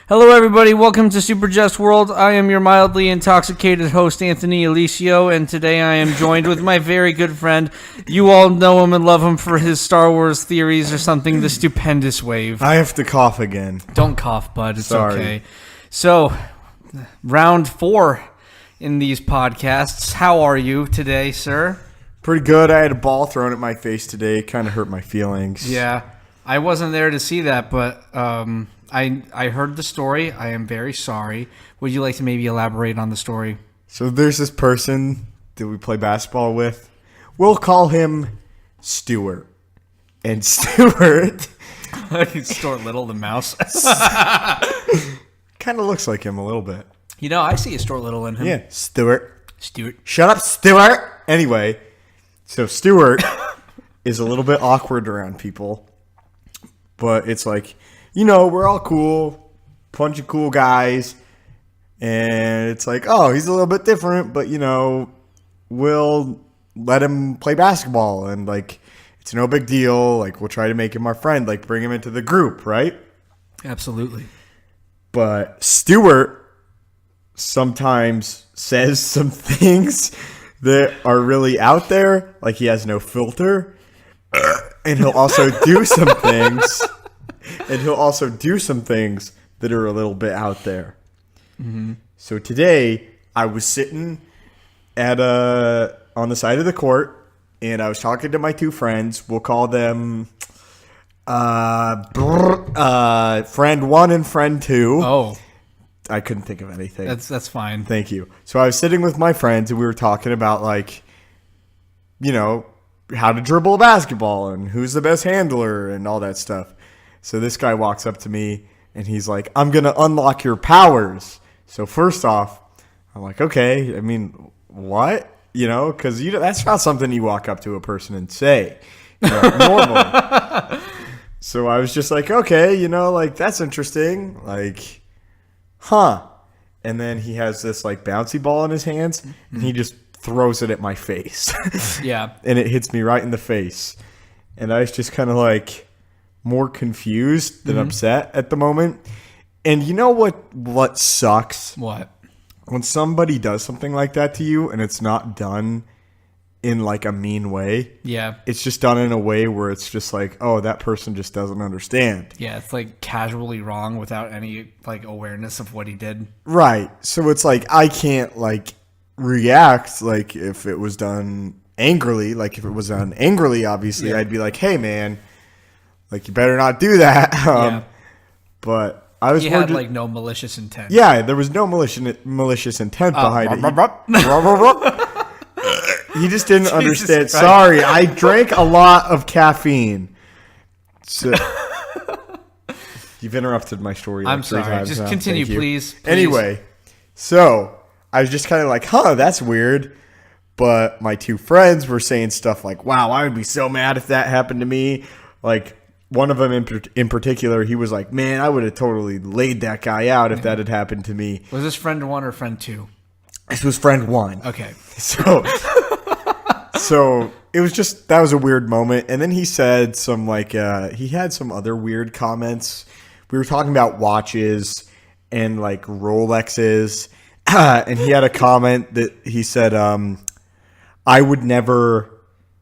Hello, everybody. Welcome to Super Jest World. I am your mildly intoxicated host, Anthony Alicio, and today I am joined with my very good friend. You all know him and love him for his Star Wars theories or something, the Stupendous Wave. I have to cough again. Don't cough, bud. It's Sorry. okay. So, round 4 in these podcasts. How are you today, sir? Pretty good. I had a ball thrown at my face today. Kind of hurt my feelings. Yeah, I wasn't there to see that, but I heard the story. I am very sorry. Would you like to maybe elaborate on the story? So there's this person that we play basketball with. We'll call him Stuart. And Stuart Stuart Little, the mouse. kind of looks like him a little bit. You know, I see a Stuart Little in him. Yeah, Stuart. Stuart. Shut up, Stuart. Anyway, so Stuart is a little bit awkward around people. But it's like, you know, we're all cool, bunch of cool guys. And it's like, oh, he's a little bit different, but, you know, we'll let him play basketball. And, like, it's no big deal. Like, we'll try to make him our friend, like, bring him into the group, right? Absolutely. But Stuart sometimes says some things that are really out there. Like, he has no filter. And he'll also do some things. And he'll also do some things that are a little bit out there. Mm-hmm. So today, I was sitting at on the side of the court, and I was talking to my two friends. We'll call them friend 1 and friend 2. Oh, I couldn't think of anything. that's fine. Thank you. So I was sitting with my friends, and we were talking about, like, you know, how to dribble a basketball and who's the best handler and all that stuff. So this guy walks up to me, and he's like, I'm going to unlock your powers. So first off, I'm like, okay, I mean, what? You know, because that's not something you walk up to a person and say, you know, normally. So I was just like, okay, you know, like, that's interesting. Like, huh. And then he has this, like, bouncy ball in his hands, and he just throws it at my face. Yeah. And it hits me right in the face. And I was just kind of like more confused than upset at the moment. And you know what sucks? What? When somebody does something like that to you and it's not done in, like, a mean way. Yeah. It's just done in a way where it's just like, oh, that person just doesn't understand. Yeah, it's like casually wrong without any, like, awareness of what he did. Right. So it's like I can't, like, react like if it was done angrily. Like, if it was done angrily, obviously, Yeah. I'd be like, hey, man, like, you better not do that. Yeah. But I was He more had, just, like, no malicious intent. yeah, there was no malicious intent behind it. He just didn't understand. Christ. Sorry, I drank a lot of caffeine. So, you've interrupted my story. Like I'm 3 sorry. times Just now. continue, Thank you. please. Anyway, so I was just kind of like, huh, that's weird. But my two friends were saying stuff like, wow, I would be so mad if that happened to me. Like, one of them in particular, he was like, man, I would have totally laid that guy out if that had happened to me. Was this friend 1 or friend 2? This was friend 1. Okay. So it was just, that was a weird moment. And then he said some, like, he had some other weird comments. We were talking about watches and, like, Rolexes. And he had a comment that he said, I would never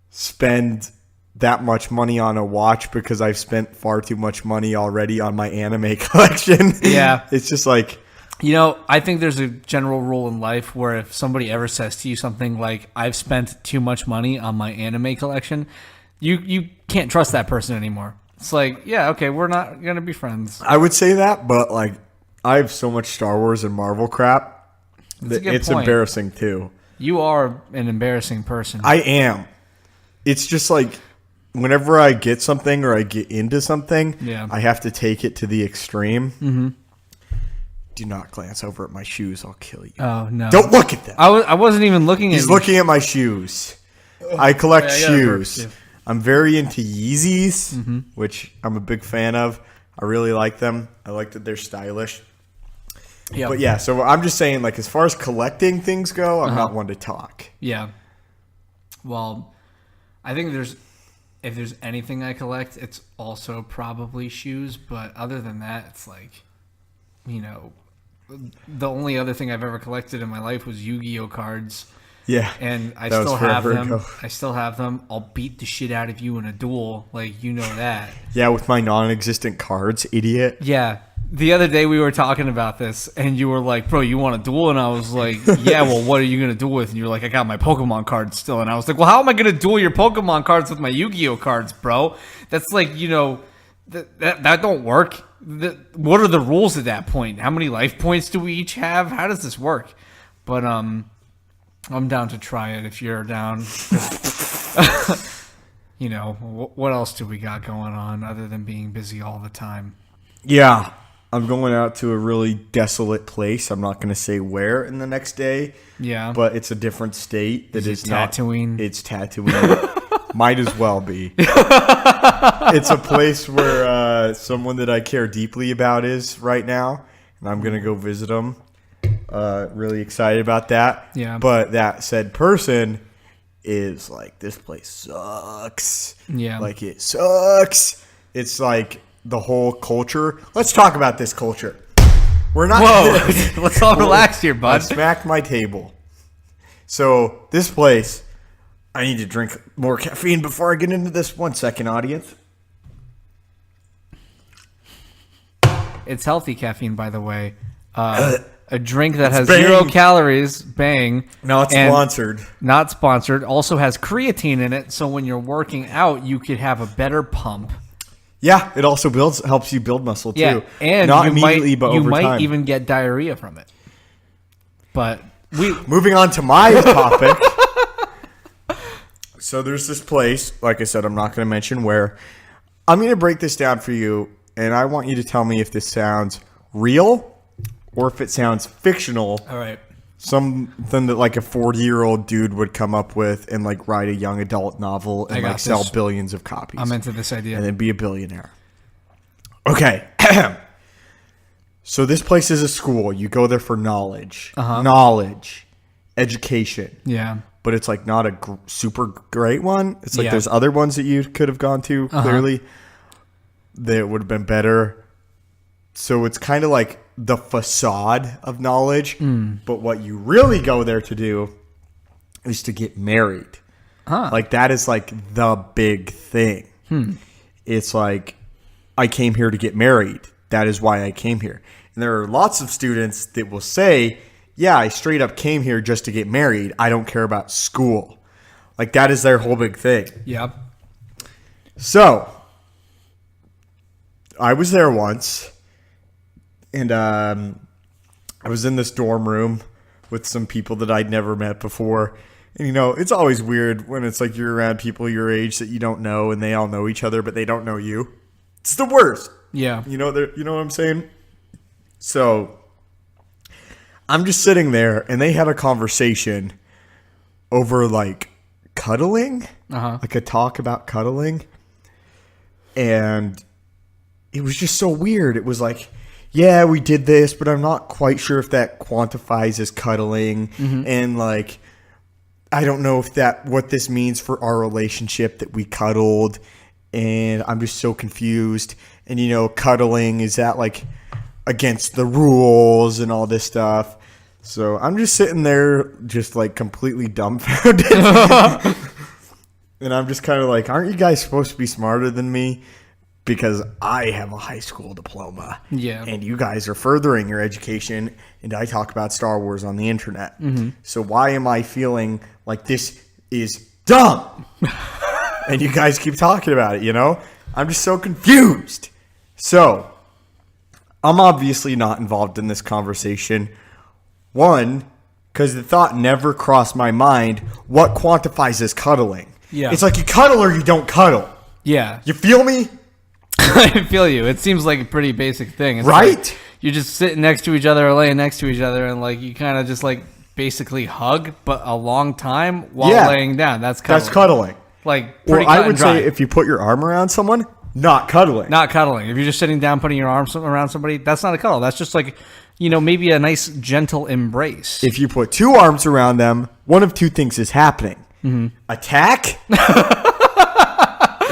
spend that much money on a watch because I've spent far too much money already on my anime collection. Yeah. It's just like, You know, I think there's a general rule in life where if somebody ever says to you something like, I've spent too much money on my anime collection, you can't trust that person anymore. It's like, yeah, okay, we're not going to be friends. I would say that, but, like, I have so much Star Wars and Marvel crap That's a that good it's point. embarrassing too. You are an embarrassing person. I am. It's just like whenever I get something or I get into something, Yeah. I have to take it to the extreme. Mm-hmm. Do not glance over at my shoes. I'll kill you. Oh, no. Don't look at them. I wasn't even looking at He's looking at my shoes. I collect Yeah, I gotta burp, shoes. too. I'm very into Yeezys, which I'm a big fan of. I really like them. I like that they're stylish. Yeah. But yeah, so I'm just saying, like, as far as collecting things go, I'm not one to talk. Yeah. Well, I think if there's anything I collect, it's also probably shoes. But other than that, it's like, the only other thing I've ever collected in my life was Yu-Gi-Oh cards. Yeah. And I that was still have forever them. ago. I still have them. I'll beat the shit out of you in a duel. Like, you know that. Yeah, with my non-existent cards, idiot. Yeah. The other day we were talking about this, and you were like, bro, you want a duel? And I was like, yeah, well, what are you going to duel with? And you were like, I got my Pokemon cards still. And I was like, well, how am I going to duel your Pokemon cards with my Yu-Gi-Oh cards, bro? That's like, that don't work. What are the rules at that point? How many life points do we each have? How does this work? But I'm down to try it if you're down. What else do we got going on other than being busy all the time? Yeah. I'm going out to a really desolate place. I'm not going to say where in the next day. Yeah. But it's a different state that is not Tatooine? It's Tatooine. Might as well be. It's a place where someone that I care deeply about is right now, and I'm going to go visit them. Really excited about that. Yeah. But that said person is like, this place sucks. Yeah. Like, it sucks. It's like the whole culture. Let's talk about this culture. We're not. Whoa. Let's all relax here, I bud. smacked my table. So this place, I need to drink more caffeine before I get into this. 1 second, audience. It's healthy caffeine, by the way. A drink that has Bang. 0 calories, Bang. Not and sponsored. Not sponsored. Also has creatine in it, so when you're working out, you could have a better pump. Yeah, it also helps you build muscle too. Yeah, and not you immediately, might, but you over might time. even get diarrhea from it. But Moving on to my topic. So there's this place, like I said, I'm not going to mention where. I'm going to break this down for you, and I want you to tell me if this sounds real or if it sounds fictional. all right. Something that like a 40-year-old dude would come up with and like write a young adult novel and I got like sell this. billions of copies. I'm into this idea. And then be a billionaire. Okay. So this place is a school. You go there for knowledge. Knowledge. Education. Yeah. But it's like not a super great one. It's like Yeah. there's other ones that you could have gone to, clearly, that would have been better. So it's kind of like the facade of knowledge. But what you really go there to do is to get married. Like that is like the big thing. It's like, I came here to get married. That is why I came here. And there are lots of students that will say, yeah, I straight up came here just to get married. I don't care about school. Like that is their whole big thing. Yep. So I was there once, and I was in this dorm room with some people that I'd never met before. And, it's always weird when it's like you're around people your age that you don't know, and they all know each other, but they don't know you. It's the worst. Yeah. You know what I'm saying? So I'm just sitting there, and they had a conversation over like cuddling, like a talk about cuddling. And it was just so weird. It was like, yeah, we did this, but I'm not quite sure if that quantifies as cuddling. And like, I don't know if what this means for our relationship that we cuddled. And I'm just so confused. And, cuddling, is that like against the rules and all this stuff? So I'm just sitting there just like completely dumbfounded. And I'm just kind of like, aren't you guys supposed to be smarter than me? Because I have a high school diploma. Yeah. And you guys are furthering your education. And I talk about Star Wars on the internet. So why am I feeling like this is dumb? And you guys keep talking about it, I'm just so confused. So I'm obviously not involved in this conversation. One, because the thought never crossed my mind, what quantifies as cuddling? Yeah. It's like you cuddle or you don't cuddle. Yeah. You feel me? I feel you. It seems like a pretty basic thing. It's Right? like you're just sitting next to each other or laying next to each other, and like you kind of just like basically hug, but a long time while laying down. That's cuddling. That's cuddling. Like pretty Or I cut would and dry. say if you put your arm around someone, not cuddling. Not cuddling. If you're just sitting down, putting your arms around somebody, that's not a cuddle. That's just like, maybe a nice gentle embrace. If you put two arms around them, one of two things is happening. Attack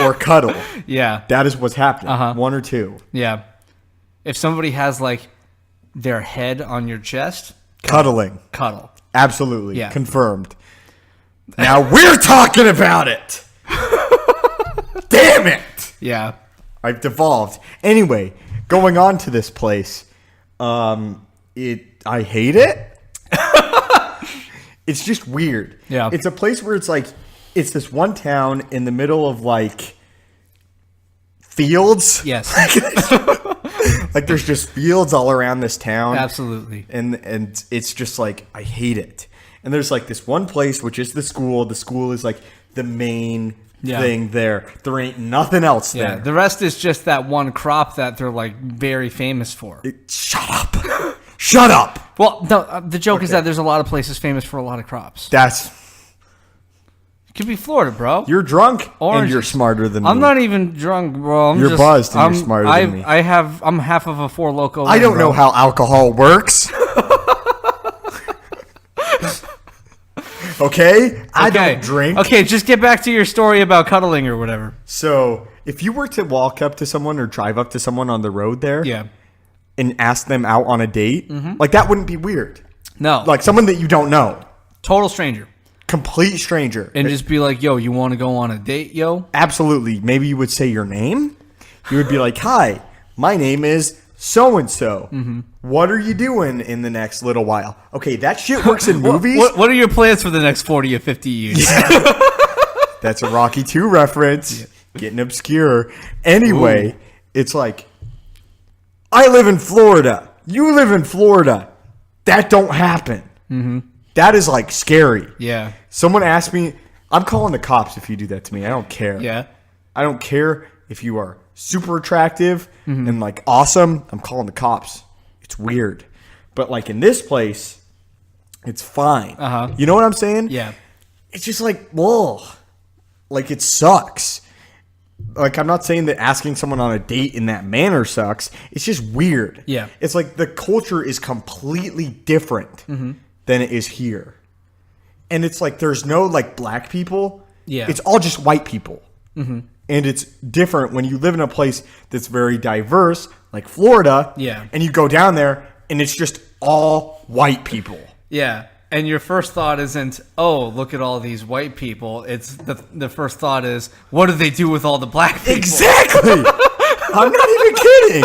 or cuddle. Yeah. That is what's happening. One or two. Yeah. If somebody has like their head on your chest, Cuddling. cuddle. Absolutely. Yeah. Confirmed. Now we're talking about it. Damn it. Yeah. I've devolved. Anyway, going on to this place. I hate it. It's just weird. Yeah. It's a place where it's like, it's this one town in the middle of like fields. Yes. Like there's just fields all around this town. Absolutely. And it's just like, I hate it. And there's like this one place, which is the school. The school is like the main thing there. There ain't nothing else Yeah. there. The rest is just that one crop that they're like very famous for. Shut up. Shut up. Well, no, the joke is that there's a lot of places famous for a lot of crops. It Could be Florida, bro. You're drunk and Oranges. you're smarter than me. I'm not even drunk, bro. You're buzzed and you're smarter than me. I'm half of a Four Loko. I don't know how alcohol works. Okay? I don't drink. Okay, just get back to your story about cuddling or whatever. So, if you were to walk up to someone or drive up to someone on the road there Yeah. and ask them out on a date, like that wouldn't be weird. No. Like someone that you don't know. Total stranger. Complete stranger. And just be like, yo, you want to go on a date, yo? Absolutely. Maybe you would say your name. You would be like, hi, my name is so-and-so. What are you doing in the next little while? Okay, that shit works in movies. What are your plans for the next 40 or 50 years? That's a Rocky 2 reference. Getting obscure. Anyway, it's like, I live in Florida. You live in Florida. That don't happen. That is like scary. Yeah. Someone asked me, I'm calling the cops if you do that to me. I don't care. Yeah. I don't care if you are super attractive and like awesome. I'm calling the cops. It's weird. But like in this place, it's fine. Uh-huh. You know what I'm saying? Yeah. It's just like, whoa. Like it sucks. Like I'm not saying that asking someone on a date in that manner sucks. It's just weird. Yeah. It's like the culture is completely different than it is here. And it's like there's no like black people. Yeah. It's all just white people. And it's different when you live in a place that's very diverse, like Florida. Yeah. And you go down there and it's just all white people. Yeah. And your first thought isn't, oh, look at all these white people. It's the first thought is, what do they do with all the black people? Exactly. I'm not even kidding.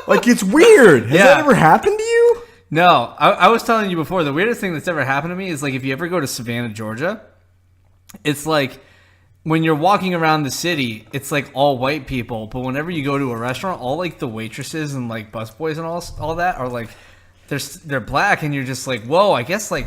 Like, it's weird. Has that ever happened to you? No. I was telling you before, the weirdest thing that's ever happened to me is, like, if you ever go to Savannah, Georgia, it's like, when you're walking around the city, it's, like, all white people. But whenever you go to a restaurant, all, like, the waitresses and, like, busboys and all that are, like, they're black. And you're just like, whoa, I guess, like,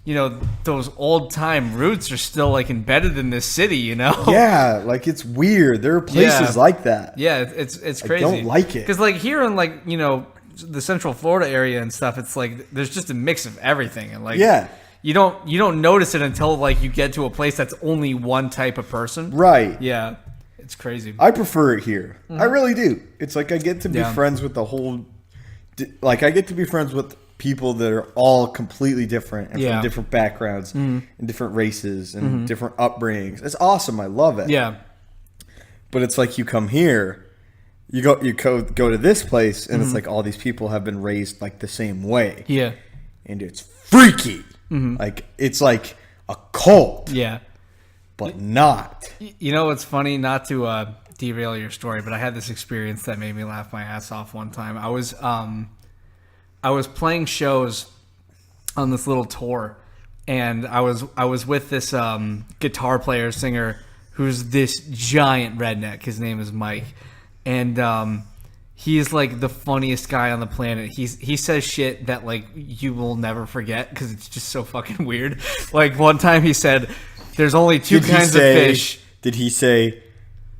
you know, those old-time roots are still, like, embedded in this city, you know? Yeah, like, it's weird. There are places like that. Yeah, it's crazy. I don't like it. Because, like, here in, like, you know, the Central Florida area and stuff, it's like there's just a mix of everything, and like you don't notice it until like you get to a place that's only one type of person. Right. Yeah, it's crazy. I prefer it here. I really do. It's like I get to be friends with the whole. Like I get to be friends with people that are all completely different and from different backgrounds and different races and different upbringings. It's awesome. I love it. Yeah. But it's like you come here. You go to this place, and it's like all these people have been raised like the same way. Yeah. And it's freaky. Like, it's like a cult. Yeah. But not. You know what's funny? Not to derail your story, but I had this experience that made me laugh my ass off one time. I was playing shows on this little tour, and I was with this guitar player, singer, who's this giant redneck. His name is Mike. And he's like the funniest guy on the planet. He says shit that like you will never forget because it's just so fucking weird. Like one time he said, "There's only two kinds of fish." Did he say,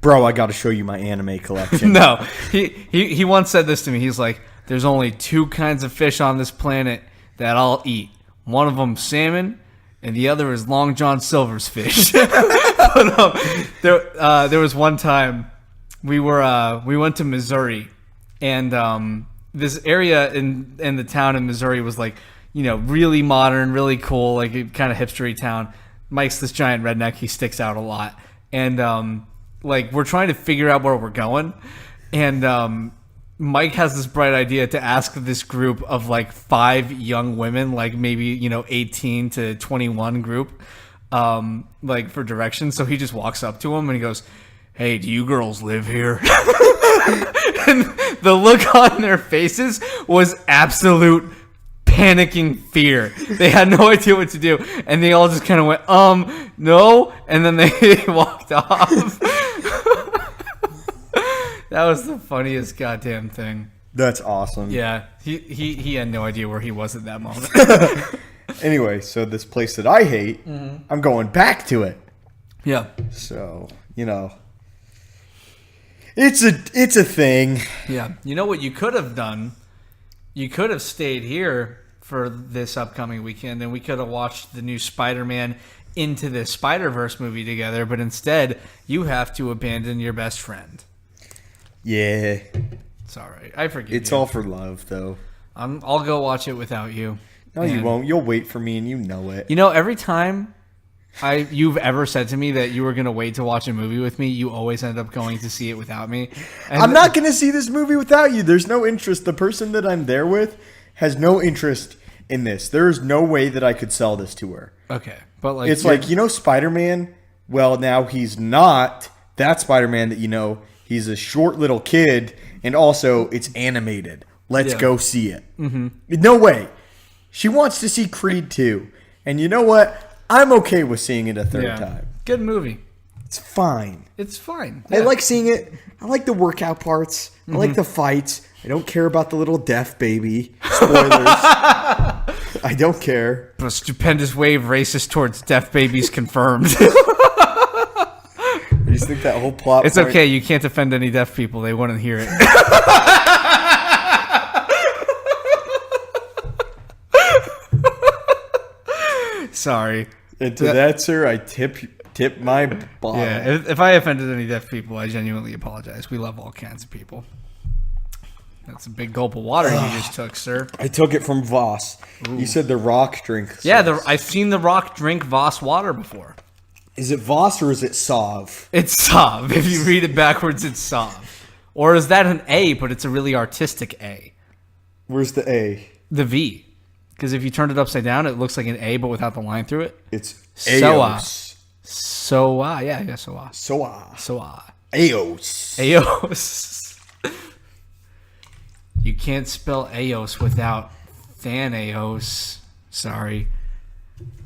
"Bro, I got to show you my anime collection"? No, he once said this to me. He's like, "There's only two kinds of fish on this planet that I'll eat. One of them salmon, and the other is Long John Silver's fish." But, there was one time. We went to Missouri, and this area in the town in Missouri was like, you know, really modern, really cool, like kind of hipstery town. Mike's this giant redneck. He sticks out a lot, and like we're trying to figure out where we're going, and Mike has this bright idea to ask this group of like 5 young women, like maybe 18 to 21 group, like for directions. So he just walks up to them and he goes, "Hey, do you girls live here?" And the look on their faces was absolute panicking fear. They had no idea what to do, and they all just kind of went, no, and then they walked off. That was the funniest goddamn thing. That's awesome. Yeah, he had no idea where he was at that moment. Anyway, so this place that I hate, I'm going back to it. Yeah. So, it's a thing. Yeah. You know what you could have done? You could have stayed here for this upcoming weekend, and we could have watched the new Spider-Man Into the Spider-Verse movie together, but instead, you have to abandon your best friend. Yeah. It's all right. I forgive you. It's all for love, though. I'll go watch it without you. No, you won't. You'll wait for me, and you know it. Every time you've ever said to me that you were going to wait to watch a movie with me, you always end up going to see it without me. And I'm not going to see this movie without you. There's no interest. The person that I'm there with has no interest in this. There's no way that I could sell this to her. Okay. But like It's like, Spider-Man? Well, now he's not that Spider-Man that he's a short little kid, and also it's animated. Let's go see it. Mm-hmm. No way. She wants to see Creed 2. And you know what? I'm okay with seeing it a third time. Good movie. It's fine. It's fine. I like seeing it. I like the workout parts. I like the fights. I don't care about the little deaf baby. Spoilers. I don't care. A stupendous wave racist towards deaf babies confirmed. You just think that whole plot It's point- okay. You can't offend any deaf people. They wouldn't hear it. Sorry. And to that, sir, I tip my bottom. Yeah, if I offended any deaf people, I genuinely apologize. We love all kinds of people. That's a big gulp of water you just took, sir. I took it from Voss. You said the Rock drink. Yeah, I've seen The Rock drink Voss water before. Is it Voss or is it Sov? It's Sav. If you read it backwards, it's Sav. Or is that an A, but it's a really artistic A? Where's the A? The V. Because if you turned it upside down, it looks like an A, but without the line through it. It's Soa. Eos. Soa. Yeah, I guess Soa. Soa. Soa. Eos. Eos. You can't spell Eos without Thanatos. Sorry.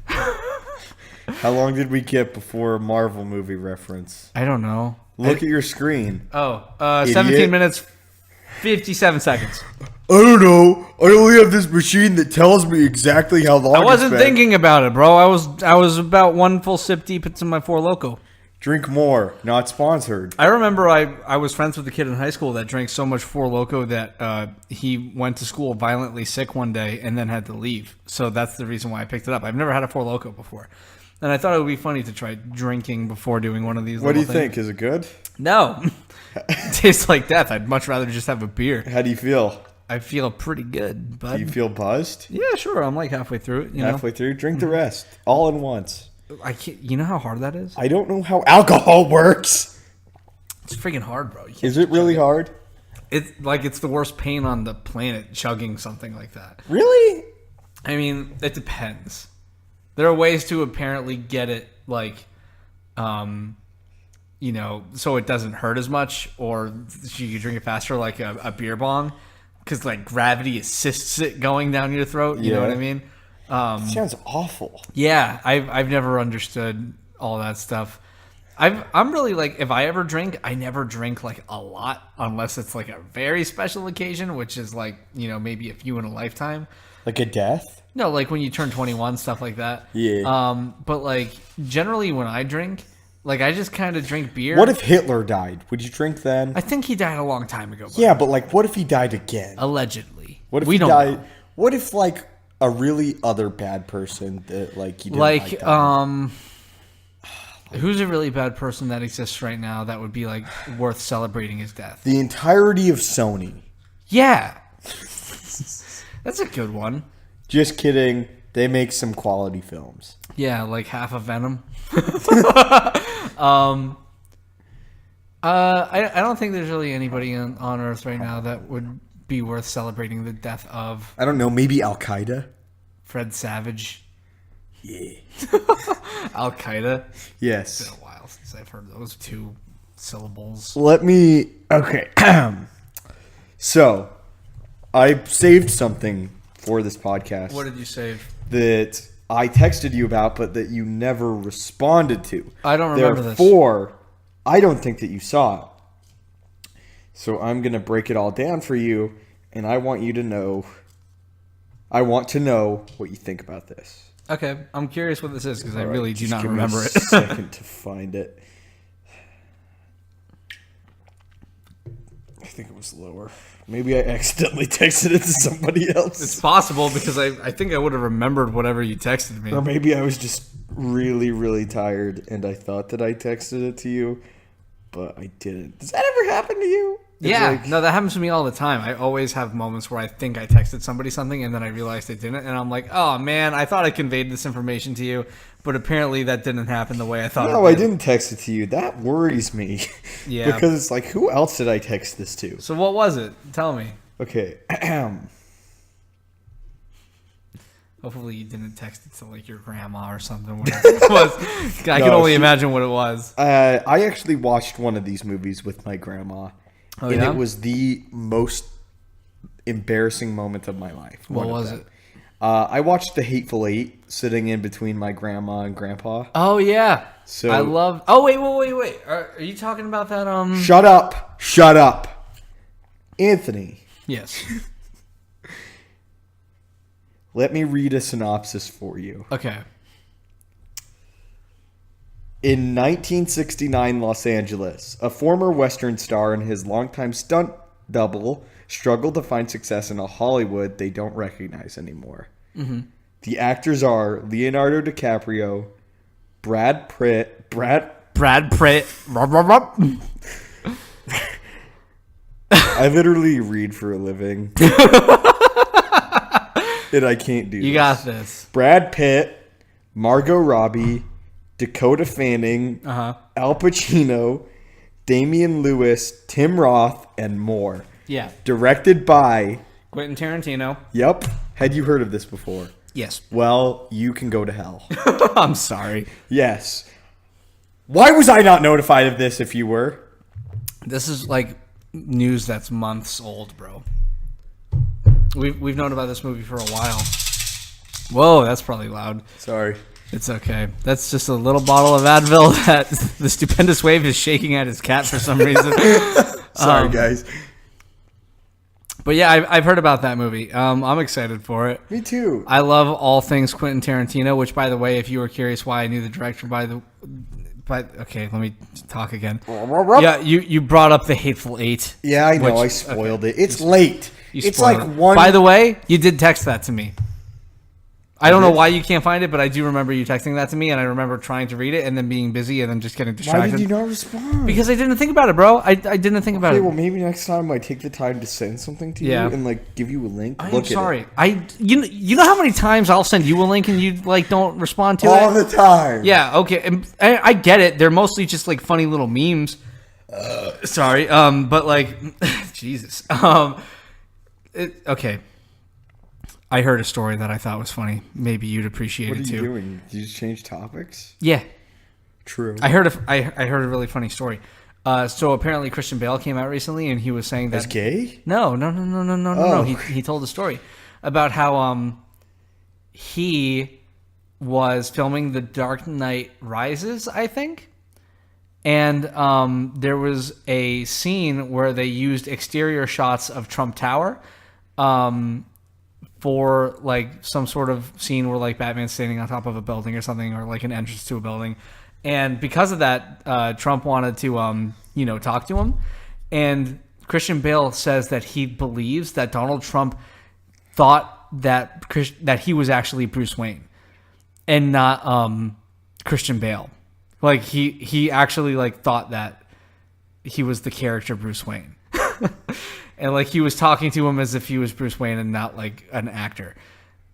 How long did we get before a Marvel movie reference? I don't know. Look at your screen. 17 minutes, 57 seconds. I don't know. I only have this machine that tells me exactly how long I wasn't it's been. thinking about it, bro. I was about one full sip deep into my Four Loko. Drink more. Not sponsored. I remember I was friends with a kid in high school that drank so much Four Loko that he went to school violently sick one day and then had to leave. So that's the reason why I picked it up. I've never had a Four Loko before. And I thought it would be funny to try drinking before doing one of these. What do you things. think? Is it good? No. It tastes like death. I'd much rather just have a beer. How do you feel? I feel pretty good, bud. Do you feel buzzed? Yeah, sure. I'm like halfway through it. You know? Halfway through? Drink the rest. All in once. I can't. You know how hard that is? I don't know how alcohol works. It's freaking hard, bro. You can't Is it really hard? it's the worst pain on the planet chugging something like that. Really? I mean, it depends. There are ways to apparently get it so it doesn't hurt as much, or you can drink it faster, like a beer bong, because like gravity assists it going down your throat. You know what I mean? Sounds awful. Yeah, I've never understood all that stuff. I'm really like, if I ever drink, I never drink like a lot unless it's like a very special occasion, which is like, maybe a few in a lifetime. Like a death? No, like when you turn 21, stuff like that. Yeah. But like generally when I drink, like I just kind of drink beer. What if Hitler died? Would you drink then? I think he died a long time ago. Yeah, but like what if he died again? Allegedly. What if we he don't died? know. What if like a really other bad person that like you didn't like died? Who's a really bad person that exists right now that would be like worth celebrating his death? The entirety of Sony. Yeah. That's a good one. Just kidding. They make some quality films. Yeah, like half of Venom. I don't think there's really anybody on Earth right now that would be worth celebrating the death of. I don't know. Maybe Al Qaeda. Fred Savage. Yeah. Al Qaeda. Yes. It's been a while since I've heard those two syllables. Let me. Okay. So, I saved something for this podcast. What did you save? That I texted you about, but that you never responded to. I don't remember this. Therefore, I don't think that you saw it. So I'm going to break it all down for you, and I want you to know. I want to know what you think about this. Okay, I'm curious what this is because I really do Just not give me remember a it. second to find it. I think it was lower. Maybe I accidentally texted it to somebody else. It's possible because I think I would have remembered whatever you texted me. Or maybe I was just really, really tired and I thought that I texted it to you, but I didn't. Does that ever happen to you? It's Yeah, like- no, that happens to me all the time. I always have moments where I think I texted somebody something and then I realized I didn't, and I'm like, oh man, I thought I conveyed this information to you, but apparently that didn't happen the way I thought. No, it I did. didn't text it to you. That worries me. Yeah. Because it's like, who else did I text this to? So what was it? Tell me. Okay. Hopefully you didn't text it to like your grandma or something. Whatever it was. I can No, only she- imagine what it was. I actually watched one of these movies with my grandma, Oh, and yeah? it was the most embarrassing moment of my life. What One of was them. it? I watched The Hateful Eight sitting in between my grandma and grandpa. Oh yeah. So- I love. Oh wait. Are you talking about that? Shut up! Shut up! Anthony, Yes. let me read a synopsis for you. Okay. In 1969 Los Angeles, a former Western star and his longtime stunt double struggle to find success in a Hollywood they don't recognize anymore. Mm-hmm. The actors are Leonardo DiCaprio, Brad Pitt, Brad Pitt. Rup, rup, rup. I literally read for a living. And I can't do You this. got this. Brad Pitt, Margot Robbie, Dakota Fanning, Uh huh. Al Pacino, Damian Lewis, Tim Roth, and more. Yeah. Directed by, Quentin Tarantino. yep, had you heard of this before? Yes. Well, you can go to hell. I'm sorry. Yes. Why was I not notified of this if you were? This is like news that's months old, bro. We've known about this movie for a while. Whoa, that's probably loud. Sorry. It's okay. That's just a little bottle of Advil that the stupendous wave is shaking at his cat for some reason. Sorry, guys. But yeah, I've heard about that movie. I'm excited for it. Me too. I love all things Quentin Tarantino, which, by the way, if you were curious why I knew the director okay, let me talk again. Yeah, you brought up The Hateful Eight. Yeah, I know. Which- I spoiled it. It's late. You It's spoiled like it. one. By the way, you did text that to me. I don't know why you can't find it, but I do remember you texting that to me, and I remember trying to read it and then being busy and then just getting distracted. Why did you not respond? Because I didn't think about it, bro. I didn't think about Okay, it. well, maybe next time I take the time to send something to Yeah. you and like give you a link. I'm Look sorry. at You know how many times I'll send you a link and you like don't respond to it all it? the time. Yeah, okay. And I get it. They're mostly just like funny little memes. Sorry. But like Jesus. Okay. I heard a story that I thought was funny. Maybe you'd appreciate What are it you too. doing? Did you just change topics? Yeah. True. I heard a really funny story. So apparently Christian Bale came out recently and he was saying that As gay? No. Oh. He told a story about how he was filming The Dark Knight Rises, I think. And there was a scene where they used exterior shots of Trump Tower for like some sort of scene where like Batman's standing on top of a building or something, or like an entrance to a building. And because of that, Trump wanted to, talk to him. And Christian Bale says that he believes that Donald Trump thought that he was actually Bruce Wayne and not Christian Bale. Like he actually like thought that he was the character Bruce Wayne. And like he was talking to him as if he was Bruce Wayne and not like an actor.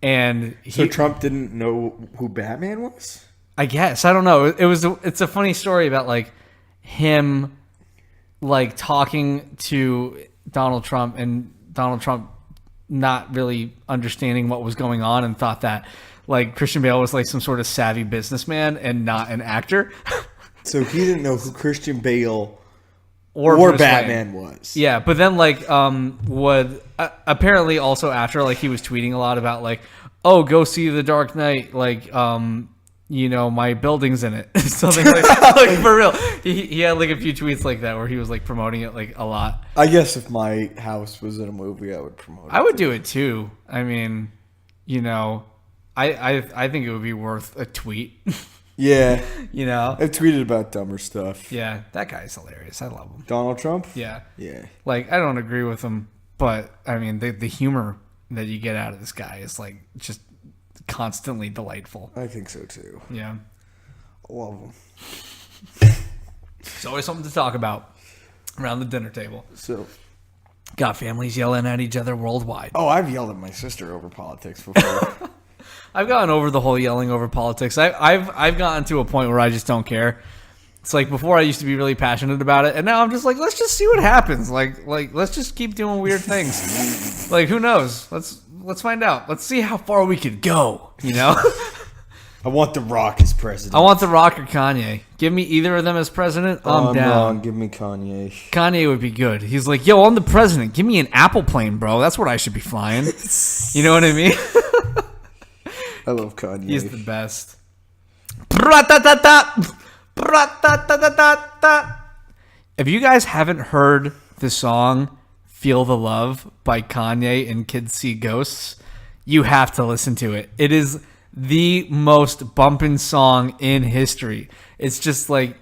And So Trump didn't know who Batman was? I guess, I don't know. It's a funny story about like him like talking to Donald Trump and Donald Trump not really understanding what was going on and thought that like Christian Bale was like some sort of savvy businessman and not an actor. So he didn't know who Christian Bale or or Bruce Batman Wayne. was. Yeah, but then like would apparently also after like he was tweeting a lot about like, oh, go see The Dark Knight, like you know, my building's in it. Something like like for real. He had like a few tweets like that where he was like promoting it like a lot. I guess if my house was in a movie, I would promote it. I would do it too. I mean, you know, I think it would be worth a tweet. Yeah. You know? I've tweeted about dumber stuff. Yeah, that guy's hilarious. I love him. Donald Trump? Yeah. Yeah. Like, I don't agree with him, but I mean, the humor that you get out of this guy is like just constantly delightful. I think so too. Yeah. I love him. There's always something to talk about around the dinner table. So, Got families yelling at each other worldwide. oh, I've yelled at my sister over politics before. I've gotten over the whole yelling over politics. I've gotten to a point where I just don't care. It's like before I used to be really passionate about it, and now I'm just like, let's just see what happens. Like let's just keep doing weird things. Like who knows? Let's find out. Let's see how far we could go. You know? I want The Rock as president. I want The Rock or Kanye. Give me either of them as president. I'm down. Wrong. Give me Kanye. Kanye would be good. He's like, yo, I'm the president. Give me an Apple plane, bro. That's what I should be flying. You know what I mean? I love Kanye. He's the best. Bra-ta-ta-ta. Bra-ta-ta-ta-ta. If you guys haven't heard the song Feel the Love by Kanye and Kids See Ghosts, you have to listen to it. It is the most bumpin' song in history. It's just like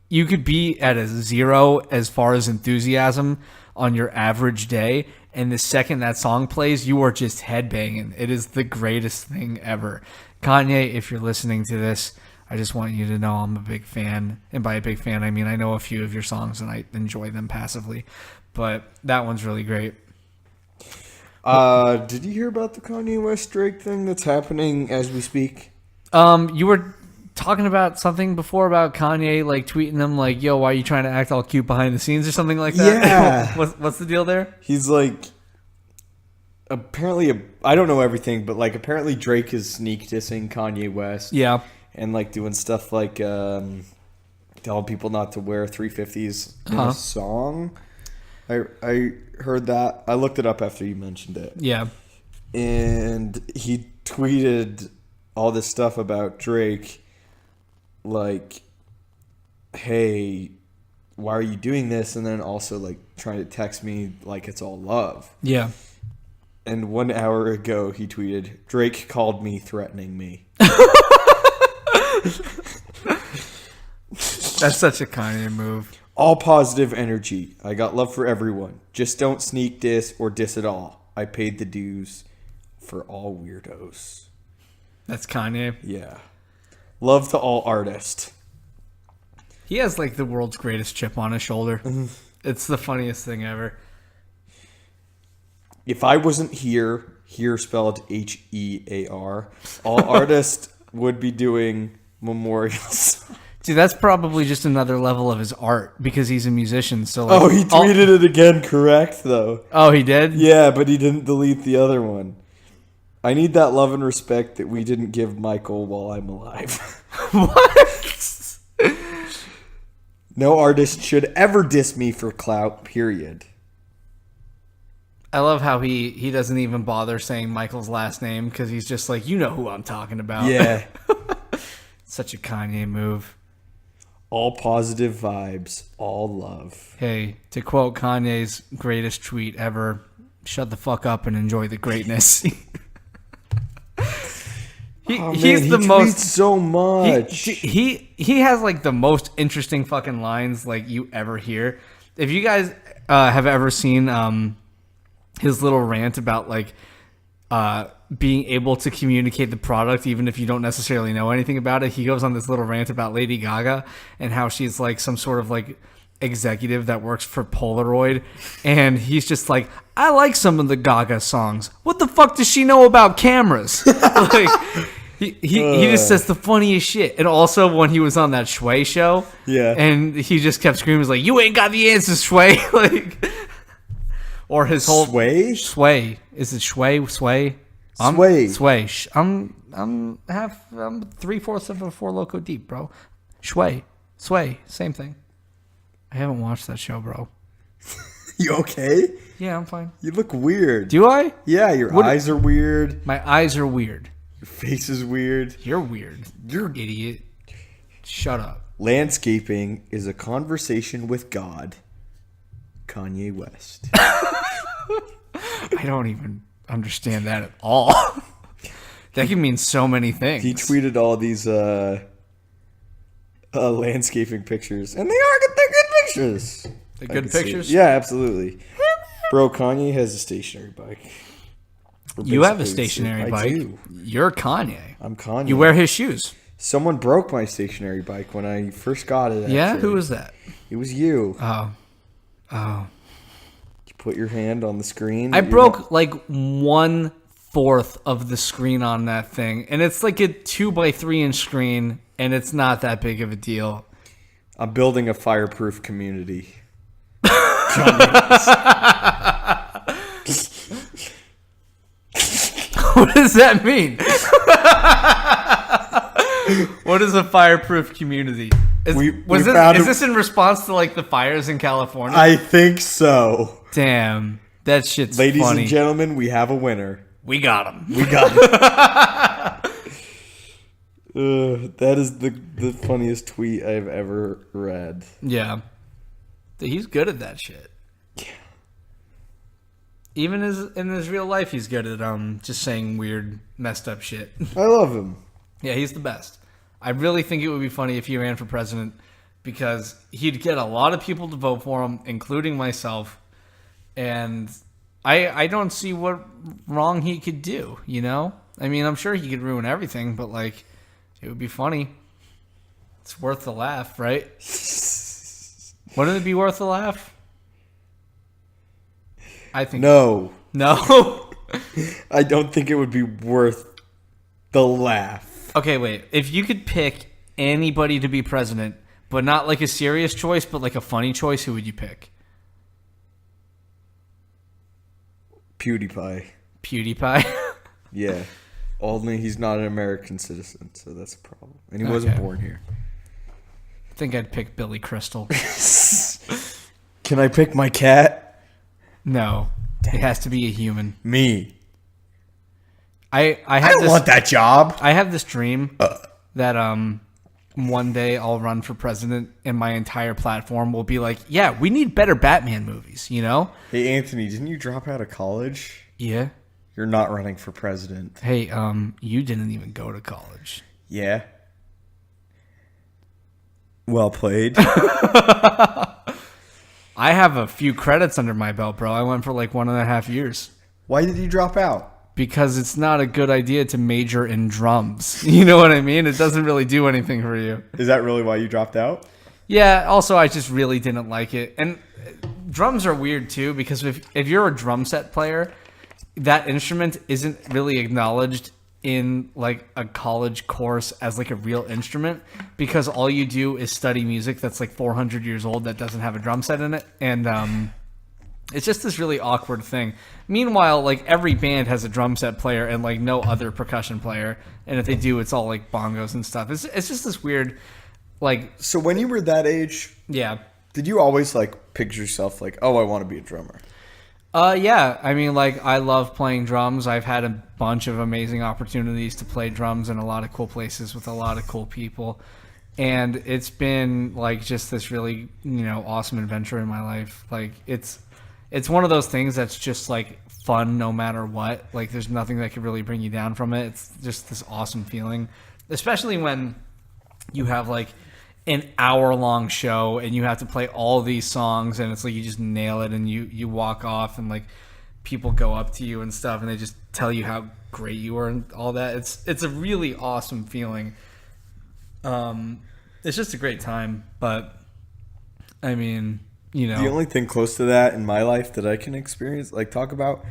you could be at a 0 as far as enthusiasm on your average day, and the second that song plays, you are just headbanging. It is the greatest thing ever. Kanye, if you're listening to this, I just want you to know I'm a big fan. And by a big fan, I mean I know a few of your songs and I enjoy them passively. But that one's really great. Did you hear about the Kanye West Drake thing that's happening as we speak? You were talking about something before about Kanye, like tweeting them like, yo, why are you trying to act all cute behind the scenes or something like that? Yeah. What's the deal there? He's like, apparently, I don't know everything, but like apparently Drake is sneak dissing Kanye West. Yeah. And like doing stuff like telling people not to wear 350s in a song. I heard that. I looked it up after you mentioned it. Yeah. And he tweeted all this stuff about Drake, like, hey, why are you doing this? And then also like trying to text me like it's all love. Yeah. And 1 hour ago he tweeted, Drake called me threatening me. That's such a Kanye move. All positive energy. I got love for everyone. Just don't sneak diss or diss at all. I paid the dues for all weirdos. That's Kanye. Yeah. Love to all artists. He has like the world's greatest chip on his shoulder. It's the funniest thing ever. If I wasn't here spelled HEAR, all artists would be doing memorials. Dude, that's probably just another level of his art because he's a musician. So like, Oh, he tweeted it again correct, though. Oh, he did? Yeah, but he didn't delete the other one. I need that love and respect that we didn't give Michael while I'm alive. What? No artist should ever diss me for clout, period. I love how he doesn't even bother saying Michael's last name because he's just like, you know who I'm talking about. Yeah. Such a Kanye move. All positive vibes, all love. Hey, to quote Kanye's greatest tweet ever, shut the fuck up and enjoy the greatness. He's the most so much. He has like the most interesting fucking lines like you ever hear. If you guys have ever seen his little rant about like being able to communicate the product even if you don't necessarily know anything about it, he goes on this little rant about Lady Gaga and how she's like some sort of like executive that works for Polaroid, and he's just like, I like some of the Gaga songs. What the fuck does she know about cameras? Like, He just says the funniest shit. And also when he was on that Sway show, and he just kept screaming, he's like, "You ain't got the answers, Sway." Like, or his whole Sway. Is it Sway? Sway. Sway. I'm 3/4 of a Four Loko deep, bro. Sway. Same thing. I haven't watched that show, bro. You okay? Yeah, I'm fine. You look weird. Do I? Yeah, your eyes are weird. My eyes are weird. Your face is weird. You're weird. You're an idiot. Shut up. Landscaping is a conversation with God. Kanye West. I don't even understand that at all. That can mean so many things. He tweeted all these landscaping pictures, and they're good pictures. The good pictures? Yeah, absolutely. Bro, Kanye has a stationary bike. You have a stationary bike. Do. You're Kanye. I'm Kanye. You wear his shoes. Someone broke my stationary bike when I first got it. Yeah? Who was that? It was you. Oh. You put your hand on the screen. I broke like 1/4 of the screen on that thing. And it's like a 2x3-inch screen, and it's not that big of a deal. I'm building a fireproof community. What does that mean? What is a fireproof community? Is this in response to like the fires in California? I think so. Damn, that shit's Ladies funny. and gentlemen, we have a winner. We got him. That is the funniest tweet I've ever read. Yeah. He's good at that shit. Yeah. Even in his real life, he's good at just saying weird, messed up shit. I love him. Yeah, he's the best. I really think it would be funny if he ran for president because he'd get a lot of people to vote for him, including myself. And I don't see what wrong he could do, you know? I mean, I'm sure he could ruin everything, but, like, it would be funny. It's worth the laugh, right? Wouldn't it be worth the laugh? I think no. I don't think it would be worth the laugh. Okay, wait. If you could pick anybody to be president, but not like a serious choice, but like a funny choice, who would you pick? PewDiePie. Yeah. Only he's not an American citizen, so that's a problem. And he wasn't born here. I think I'd pick Billy Crystal. Can I pick my cat? No. It has to be a human. Me. I don't want that job. I have this dream that one day I'll run for president and my entire platform will be like, yeah, we need better Batman movies, you know? Hey, Anthony, didn't you drop out of college? Yeah. You're not running for president. Hey, you didn't even go to college. Yeah. Well played. I have a few credits under my belt, bro. I went for like 1.5 years. Why did you drop out? Because it's not a good idea to major in drums. You know what I mean? It doesn't really do anything for you. Is that really why you dropped out? Yeah, also I just really didn't like it. And drums are weird too because if you're a drum set player, that instrument isn't really acknowledged in like a college course as like a real instrument because all you do is study music that's like 400 years old that doesn't have a drum set in it. And it's just this really awkward thing. Meanwhile, like every band has a drum set player and like no other percussion player. And if they do, it's all like bongos and stuff. It's just this weird, like. So when you were that age, yeah, did you always like picture yourself like, oh, I want to be a drummer? Yeah. I mean, like I love playing drums. I've had a bunch of amazing opportunities to play drums in a lot of cool places with a lot of cool people. And it's been like just this really, awesome adventure in my life. Like it's one of those things that's just like fun no matter what. Like there's nothing that could really bring you down from it. It's just this awesome feeling, especially when you have like an hour-long show and you have to play all these songs and it's like you just nail it and you walk off and like people go up to you and stuff and they just tell you how great you are and all that. It's a really awesome feeling. It's just a great time, but I mean, The only thing close to that in my life that I can experience, like talk about,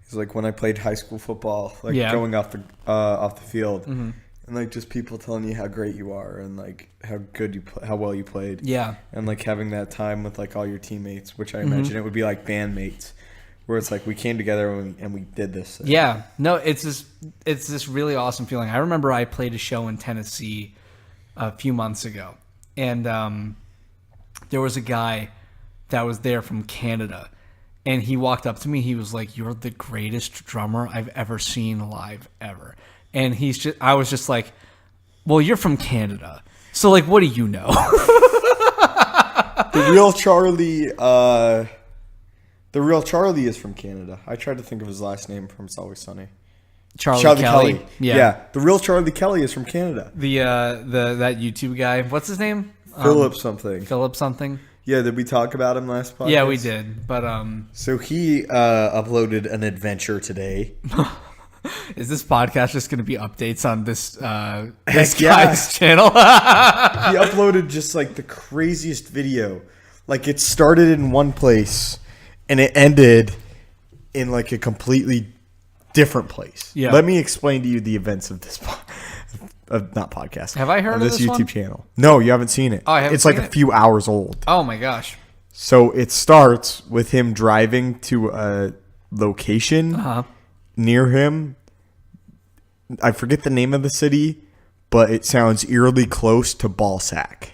is like when I played high school football, like going off the field. Mm-hmm. And like just people telling you how great you are and like how good how well you played. Yeah. And like having that time with like all your teammates, which I imagine it would be like bandmates, where it's like we came together and we did this. Yeah. No, it's this really awesome feeling. I remember I played a show in Tennessee a few months ago, and there was a guy that was there from Canada, and he walked up to me. He was like, "You're the greatest drummer I've ever seen live ever." And I was just like, "Well, you're from Canada, so like, what do you know?" The real Charlie is from Canada. I tried to think of his last name from It's Always Sunny. Charlie Kelly. Yeah. The real Charlie Kelly is from Canada. That YouTube guy. What's his name? Philip something. Philip something. Yeah, did we talk about him last podcast? Yeah, we did. But so he uploaded an adventure today. Is this podcast just going to be updates on this Heck guy's channel? He uploaded just like the craziest video. Like it started in one place and it ended in like a completely different place. Yeah. Let me explain to you the events of this not podcast. Have I heard of this this YouTube one? channel? No, you haven't seen it. Oh, I haven't It's like seen a it. few hours old. Oh my gosh. So it starts with him driving to a location near him. I forget the name of the city, but it sounds eerily close to Ballsack.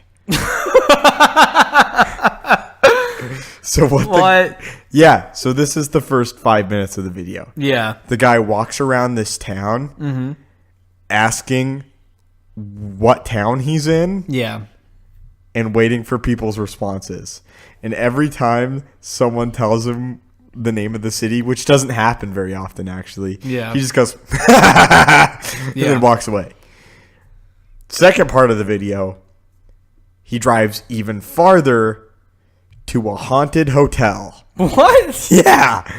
So what? Yeah. So this is the first 5 minutes of the video. Yeah. The guy walks around this town, asking what town he's in, Yeah. and waiting for people's responses. And every time someone tells him the name of the city, which doesn't happen very often, actually, Yeah. he just goes, and then walks away. Second part of the video, he drives even farther to a haunted hotel. What? Yeah.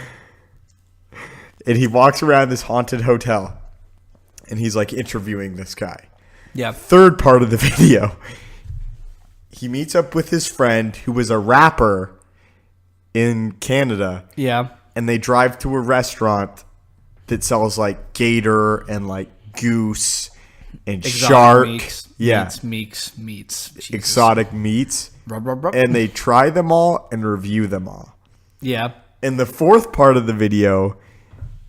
And he walks around this haunted hotel, and he's like interviewing this guy. Yeah. Third part of the video, he meets up with his friend who was a rapper in Canada. Yeah. And they drive to a restaurant that sells like gator and like goose and Exotic shark. Meats. Jesus. Exotic meats. Rub, rub, rub. And they try them all and review them all. Yeah. And the fourth part of the video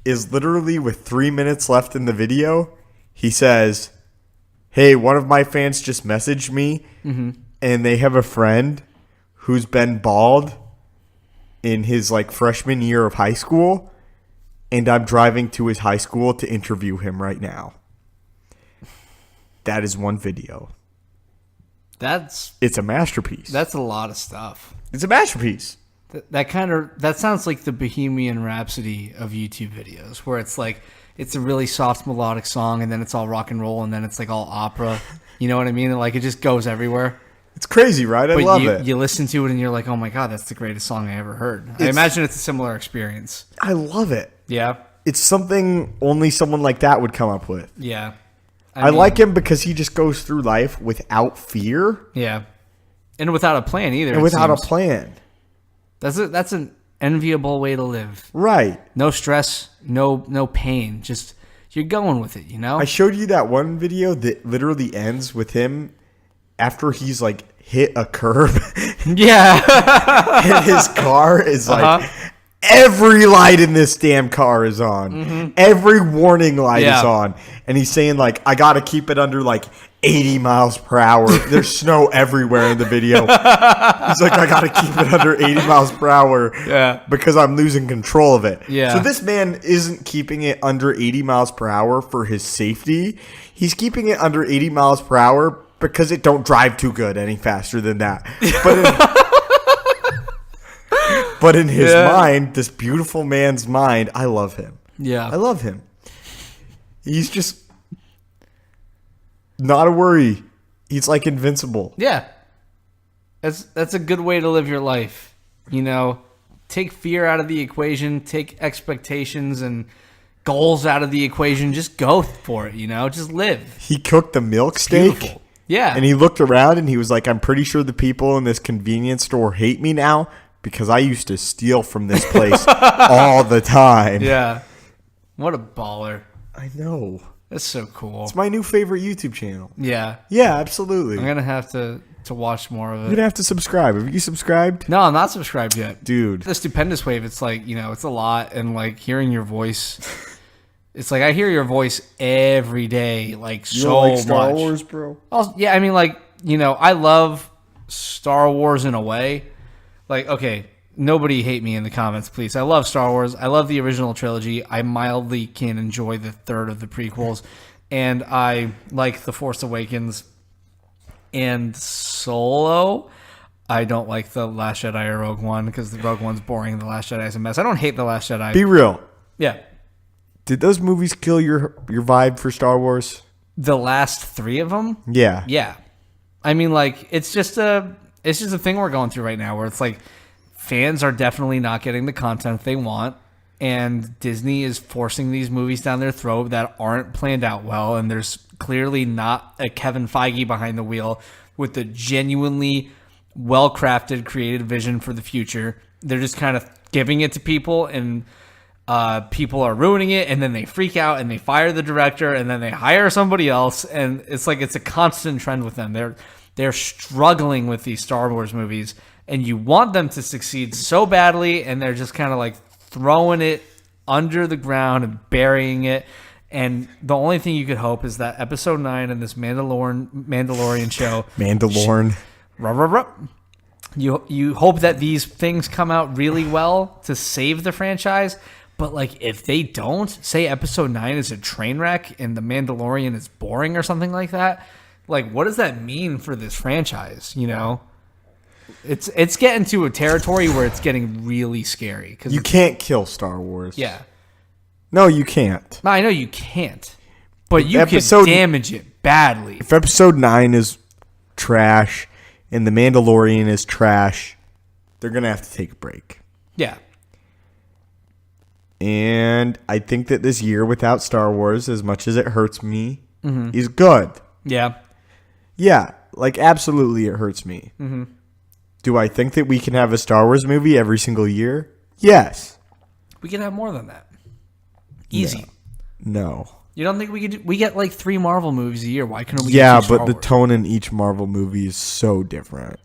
is literally with 3 minutes left in the video. He says, "Hey, one of my fans just messaged me and they have a friend who's been bald in his like freshman year of high school, and I'm driving to his high school to interview him right now." That is one video. It's a masterpiece. That's a lot of stuff. It's a masterpiece. That sounds like the Bohemian Rhapsody of YouTube videos, where it's like it's a really soft melodic song and then it's all rock and roll and then it's like all opera. You know what I mean? And like it just goes everywhere. It's crazy, right? I love it. You listen to it and you're like, oh my God, that's the greatest song I ever heard. I imagine it's a similar experience. I love it. Yeah. It's something only someone like that would come up with. Yeah. I like him because he just goes through life without fear. Yeah. And without a plan either. And without a plan. That's an enviable way to live. Right. No stress, no pain. Just you're going with it, you know? I showed you that one video that literally ends with him after he's like hit a curb. Yeah. And his car is like, every light in this damn car is on. Every warning light is on. And he's saying like, I got to keep it under like 80 miles per hour. There's snow everywhere in the video. He's like, I got to keep it under 80 miles per hour because I'm losing control of it. Yeah. So this man isn't keeping it under 80 miles per hour for his safety. He's keeping it under 80 miles per hour because it don't drive too good any faster than that. But in his mind, this beautiful man's mind, I love him. Yeah. I love him. He's just not a worry. He's like invincible. Yeah. That's a good way to live your life. You know, take fear out of the equation, take expectations and goals out of the equation. Just go for it, you know? Just live. He cooked the milk steak. Beautiful. Yeah. And he looked around and he was like, I'm pretty sure the people in this convenience store hate me now because I used to steal from this place all the time. Yeah. What a baller. I know. That's so cool. It's my new favorite YouTube channel. Yeah. Yeah, absolutely. I'm going to have to watch more of You're it. gonna have to subscribe. Have you subscribed? No, I'm not subscribed yet. Dude. The Stupendous Wave, it's like, it's a lot. And like hearing your voice, it's like I hear your voice every day, like so much. bro? Also, yeah, I mean, like, I love Star Wars in a way. Like, okay, nobody hate me in the comments, please. I love Star Wars. I love the original trilogy. I mildly can enjoy the third of the prequels. And I like The Force Awakens and Solo. I don't like The Last Jedi or Rogue One because the Rogue One's boring and The Last Jedi is a mess. I don't hate The Last Jedi. Be real. Yeah. Did those movies kill your vibe for Star Wars? The last three of them? Yeah. Yeah. I mean, like, it's just a thing we're going through right now where it's like fans are definitely not getting the content they want, and Disney is forcing these movies down their throat that aren't planned out well, and there's clearly not a Kevin Feige behind the wheel with a genuinely well-crafted, created vision for the future. They're just kind of giving it to people, and people are ruining it, and then they freak out, and they fire the director, and then they hire somebody else, and it's like it's a constant trend with them. They're struggling with these Star Wars movies, and you want them to succeed so badly, and they're just kind of like throwing it under the ground and burying it. And the only thing you could hope is that Episode 9 in this Mandalorian show, you hope that these things come out really well to save the franchise. But like, if they don't, say Episode 9 is a train wreck and the Mandalorian is boring or something like that, like, what does that mean for this franchise? It's getting to a territory where it's getting really scary. Cause You can't kill Star Wars. Yeah. No, you can't. No, I know you can't, but you can Episode- damage it badly. If Episode 9 is trash and The Mandalorian is trash, they're going to have to take a break. Yeah. And I think that this year without Star Wars, as much as it hurts me, is good. Yeah. Yeah, like absolutely it hurts me. Mm-hmm. Do I think that we can have a Star Wars movie every single year? Yes. We can have more than that. Easy. No. You don't think we could? We get like 3 Marvel movies a year. Why couldn't we? Yeah, get but Star the Wars? tone in each Marvel movie is so different.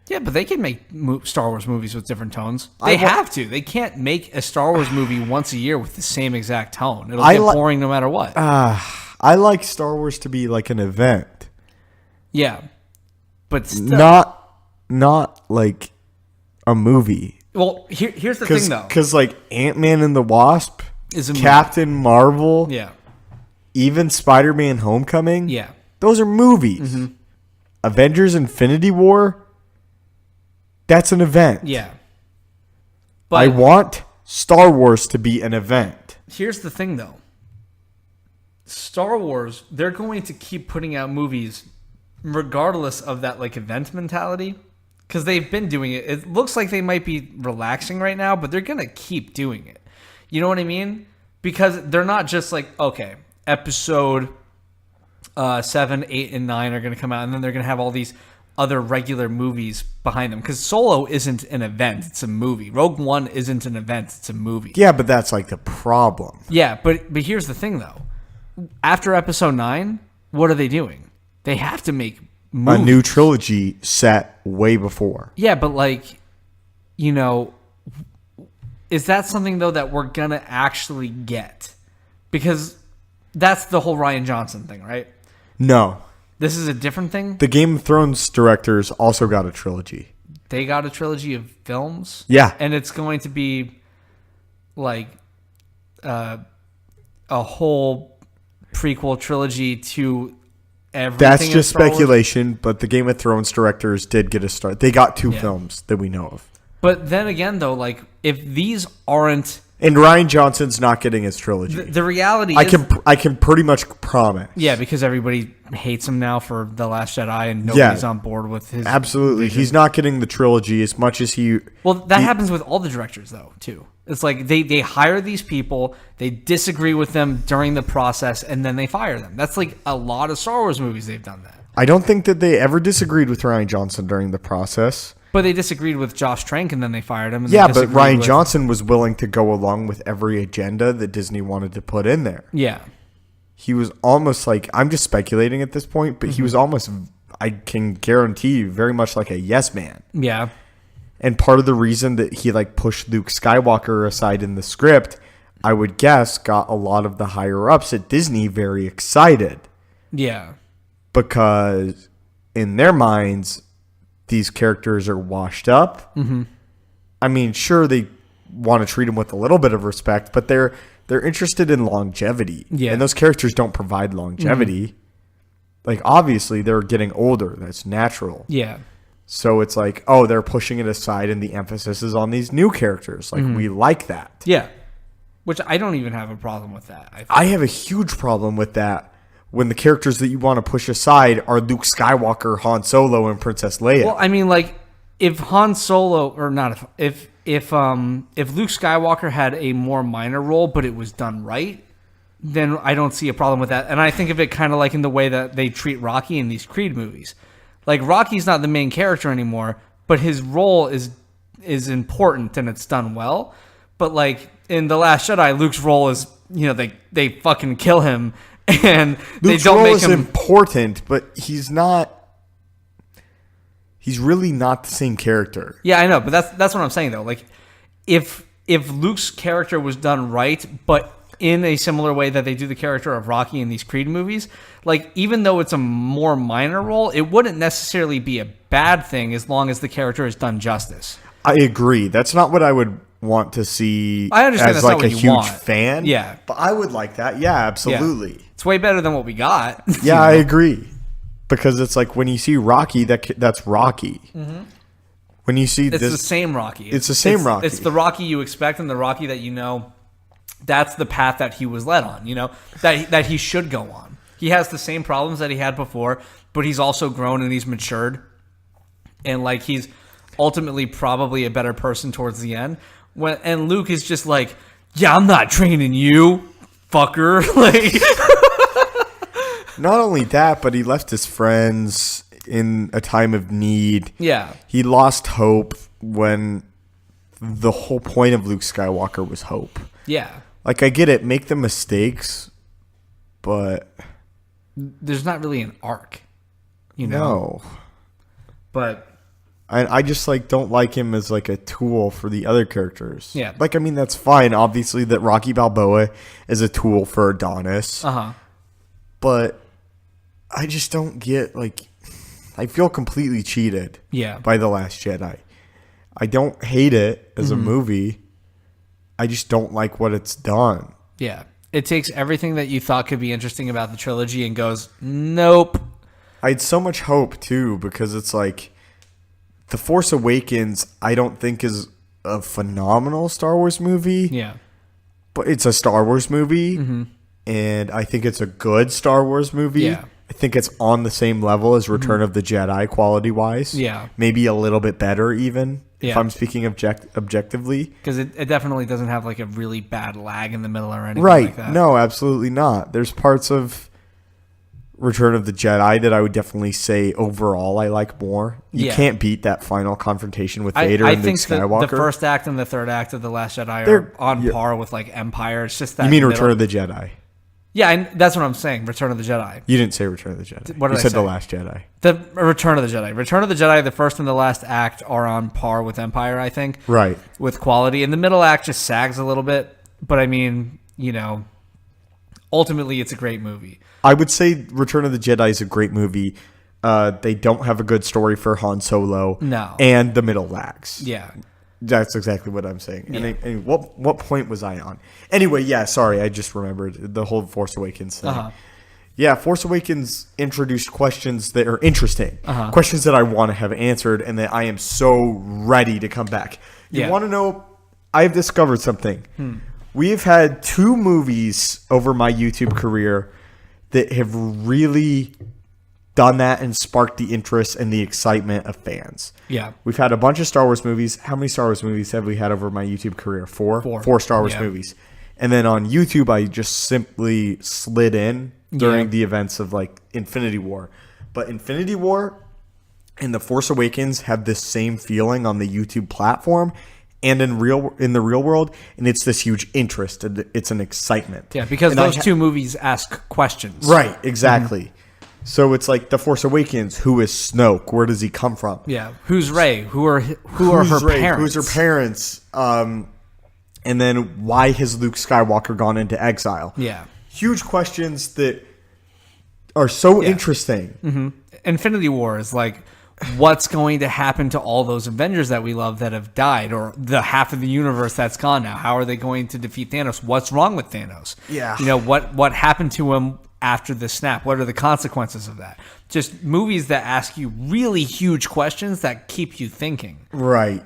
Yeah, but they can make Star Wars movies with different tones. They have to. They can't make a Star Wars movie once a year with the same exact tone. It'll get boring no matter what. I like Star Wars to be like an event. Yeah, but still. Not like a movie. Well, here's the thing, though. Because like Ant-Man and the Wasp, Is a movie. Captain Marvel, Yeah, even Spider-Man Homecoming, yeah. those are movies. Mm-hmm. Avengers Infinity War, that's an event. Yeah. But I want Star Wars to be an event. here's the thing, though. Star Wars, they're going to keep putting out movies regardless of that like event mentality, because they've been doing it. It looks like they might be relaxing right now, but they're going to keep doing it. You know what I mean? Because they're not just like, okay, episode 7, 8, and 9 are going to come out, and then they're going to have all these other regular movies behind them. Because Solo isn't an event, it's a movie. Rogue One isn't an event, it's a movie. Yeah, but that's like the problem. Yeah, but here's the thing, though. After episode 9, what are they doing? They have to make movies. A new trilogy set way before. Yeah, but like, is that something, though, that we're going to actually get? Because that's the whole Rian Johnson thing, right? No. This is a different thing? The Game of Thrones directors also got a trilogy. They got a trilogy of films? Yeah. And it's going to be like a whole prequel trilogy to everything. That's just in Star Wars. speculation, but the Game of Thrones directors did get a start. They got 2 films that we know of. But then again, though, like, if these aren't... And Rian Johnson's not getting his trilogy. The reality is... I can pretty much promise. Yeah, because everybody hates him now for The Last Jedi, and nobody's on board with his... Absolutely. He's not getting the trilogy as much as he... Well, that happens with all the directors, though, too. It's like they hire these people, they disagree with them during the process, and then they fire them. That's like a lot of Star Wars movies they've done that. I don't think that they ever disagreed with Rian Johnson during the process. But they disagreed with Josh Trank, and then they fired him. And Yeah, they but disagreed Rian with- Johnson was willing to go along with every agenda that Disney wanted to put in there. Yeah. he was almost like, I'm just speculating at this point, but he was almost, I can guarantee you, very much like a yes man. Yeah. And part of the reason that he like pushed Luke Skywalker aside in the script, I would guess, got a lot of the higher ups at Disney very excited. Yeah. Because in their minds, these characters are washed up. Mm-hmm. I mean, sure, they want to treat them with a little bit of respect, but they're interested in longevity. Yeah. And those characters don't provide longevity. Like, obviously, they're getting older. That's natural. Yeah. So it's like, oh, they're pushing it aside and the emphasis is on these new characters. Like, we like that. Yeah. Which I don't even have a problem with that. I have a huge problem with that when the characters that you want to push aside are Luke Skywalker, Han Solo, and Princess Leia. Well, I mean, like, if Han Solo, or not, if Luke Skywalker had a more minor role, but it was done right, then I don't see a problem with that. And I think of it kind of like in the way that they treat Rocky in these Creed movies. Like, Rocky's not the main character anymore, but his role is important and it's done well. But, like, in The Last Jedi, Luke's role is, you know, they fucking kill him and Luke's they don't role make is him important, but he's really not the same character. Yeah, I know, but that's what I'm saying though. Like, if Luke's character was done right, but in a similar way that they do the character of Rocky in these Creed movies, like, even though it's a more minor role, it wouldn't necessarily be a bad thing as long as the character is done justice. I agree. That's not what I would want to see. I understand as that's like not what a you huge want. fan. Yeah. But I would like that. Yeah, absolutely. It's way better than what we got. Yeah, I agree. Because it's like when you see Rocky, that's Rocky. Mm-hmm. When you see it's this, the same Rocky. It's the same Rocky. It's the Rocky you expect and the Rocky that you know. That's the path that he was led on. You know that he should go on. He has the same problems that he had before, but he's also grown and he's matured, and like he's ultimately probably a better person towards the end. And Luke is just like, yeah, I'm not training you, fucker. Like. Not only that, but he left his friends in a time of need. Yeah. He lost hope when the whole point of Luke Skywalker was hope. Yeah. Like, I get it, make the mistakes, but there's not really an arc, you know? No. But I just, like, don't like him as, like, a tool for the other characters. Yeah. Like, I mean, that's fine, obviously, that Rocky Balboa is a tool for Adonis. Uh-huh. But I just don't get, like, I feel completely cheated by The Last Jedi. I don't hate it as a movie. I just don't like what it's done. Yeah. It takes everything that you thought could be interesting about the trilogy and goes, nope. I had so much hope, too, because it's like The Force Awakens, I don't think is a phenomenal Star Wars movie. Yeah. But it's a Star Wars movie. Mm-hmm. And I think it's a good Star Wars movie. Yeah. I think it's on the same level as Return of the Jedi quality-wise. Yeah. Maybe a little bit better, even, if Yeah. I'm speaking objectively. Because it definitely doesn't have like a really bad lag in the middle or anything Right. like that. No, absolutely not. There's parts of Return of the Jedi that I would definitely say overall I like more. You can't beat that final confrontation with Vader and Luke Skywalker. The first act and the third act of The Last Jedi They're- are on par with like Empire. It's just that You mean middle. Return of the Jedi? Yeah, that's what I'm saying. Return of the Jedi. You didn't say Return of the Jedi. What did you I said say? The Last Jedi. The Return of the Jedi. Return of the Jedi, the first and the last act are on par with Empire, I think. Right. With quality. And the middle act just sags a little bit. But I mean, you know, ultimately it's a great movie. I would say Return of the Jedi is a great movie. They don't have a good story for Han Solo. No. And the middle lags. Yeah. That's exactly what I'm saying. Yeah. And what point was I on? Anyway, yeah, sorry, I just remembered the whole Force Awakens thing. Uh-huh. Yeah, Force Awakens introduced questions that are interesting. Uh-huh. Questions that I want to have answered and that I am so ready to come back. You want to know? I've discovered something. We've had 2 movies over my YouTube career that have really done that and sparked the interest and the excitement of fans. Yeah. We've had a bunch of Star Wars movies. How many Star Wars movies have we had over my YouTube career? 4? 4 Star Wars movies. And then on YouTube, I just simply slid in during the events of like Infinity War. But Infinity War and The Force Awakens have this same feeling on the YouTube platform. and in the real world, and it's this huge interest and it's an excitement. Yeah, because And those two movies ask questions. Right, exactly. So it's like The Force Awakens. Who is Snoke? Where does he come from? Yeah. Who's Rey? Who are her Rey? parents? Who's her parents? And then why has Luke Skywalker gone into exile? Yeah. Huge questions that are so interesting. Infinity War is like, what's going to happen to all those Avengers that we love that have died, or the half of the universe that's gone now? How are they going to defeat Thanos? What's wrong with Thanos? Yeah. You know, what happened to him after the snap? What are the consequences of that? Just movies that ask you really huge questions that keep you thinking. Right.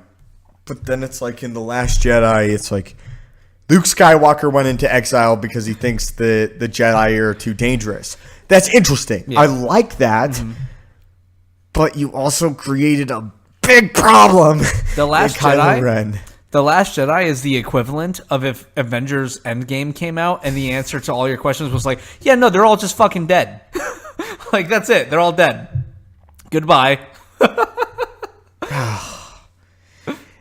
But then it's like in The Last Jedi, it's like Luke Skywalker went into exile because he thinks the Jedi are too dangerous. That's interesting. Yeah. I like that. But you also created a big problem. The Last in Kylo Jedi? Ren. The Last Jedi is the equivalent of if Avengers Endgame came out and the answer to all your questions was like, yeah, no, they're all just fucking dead. Like, that's it. They're all dead. Goodbye.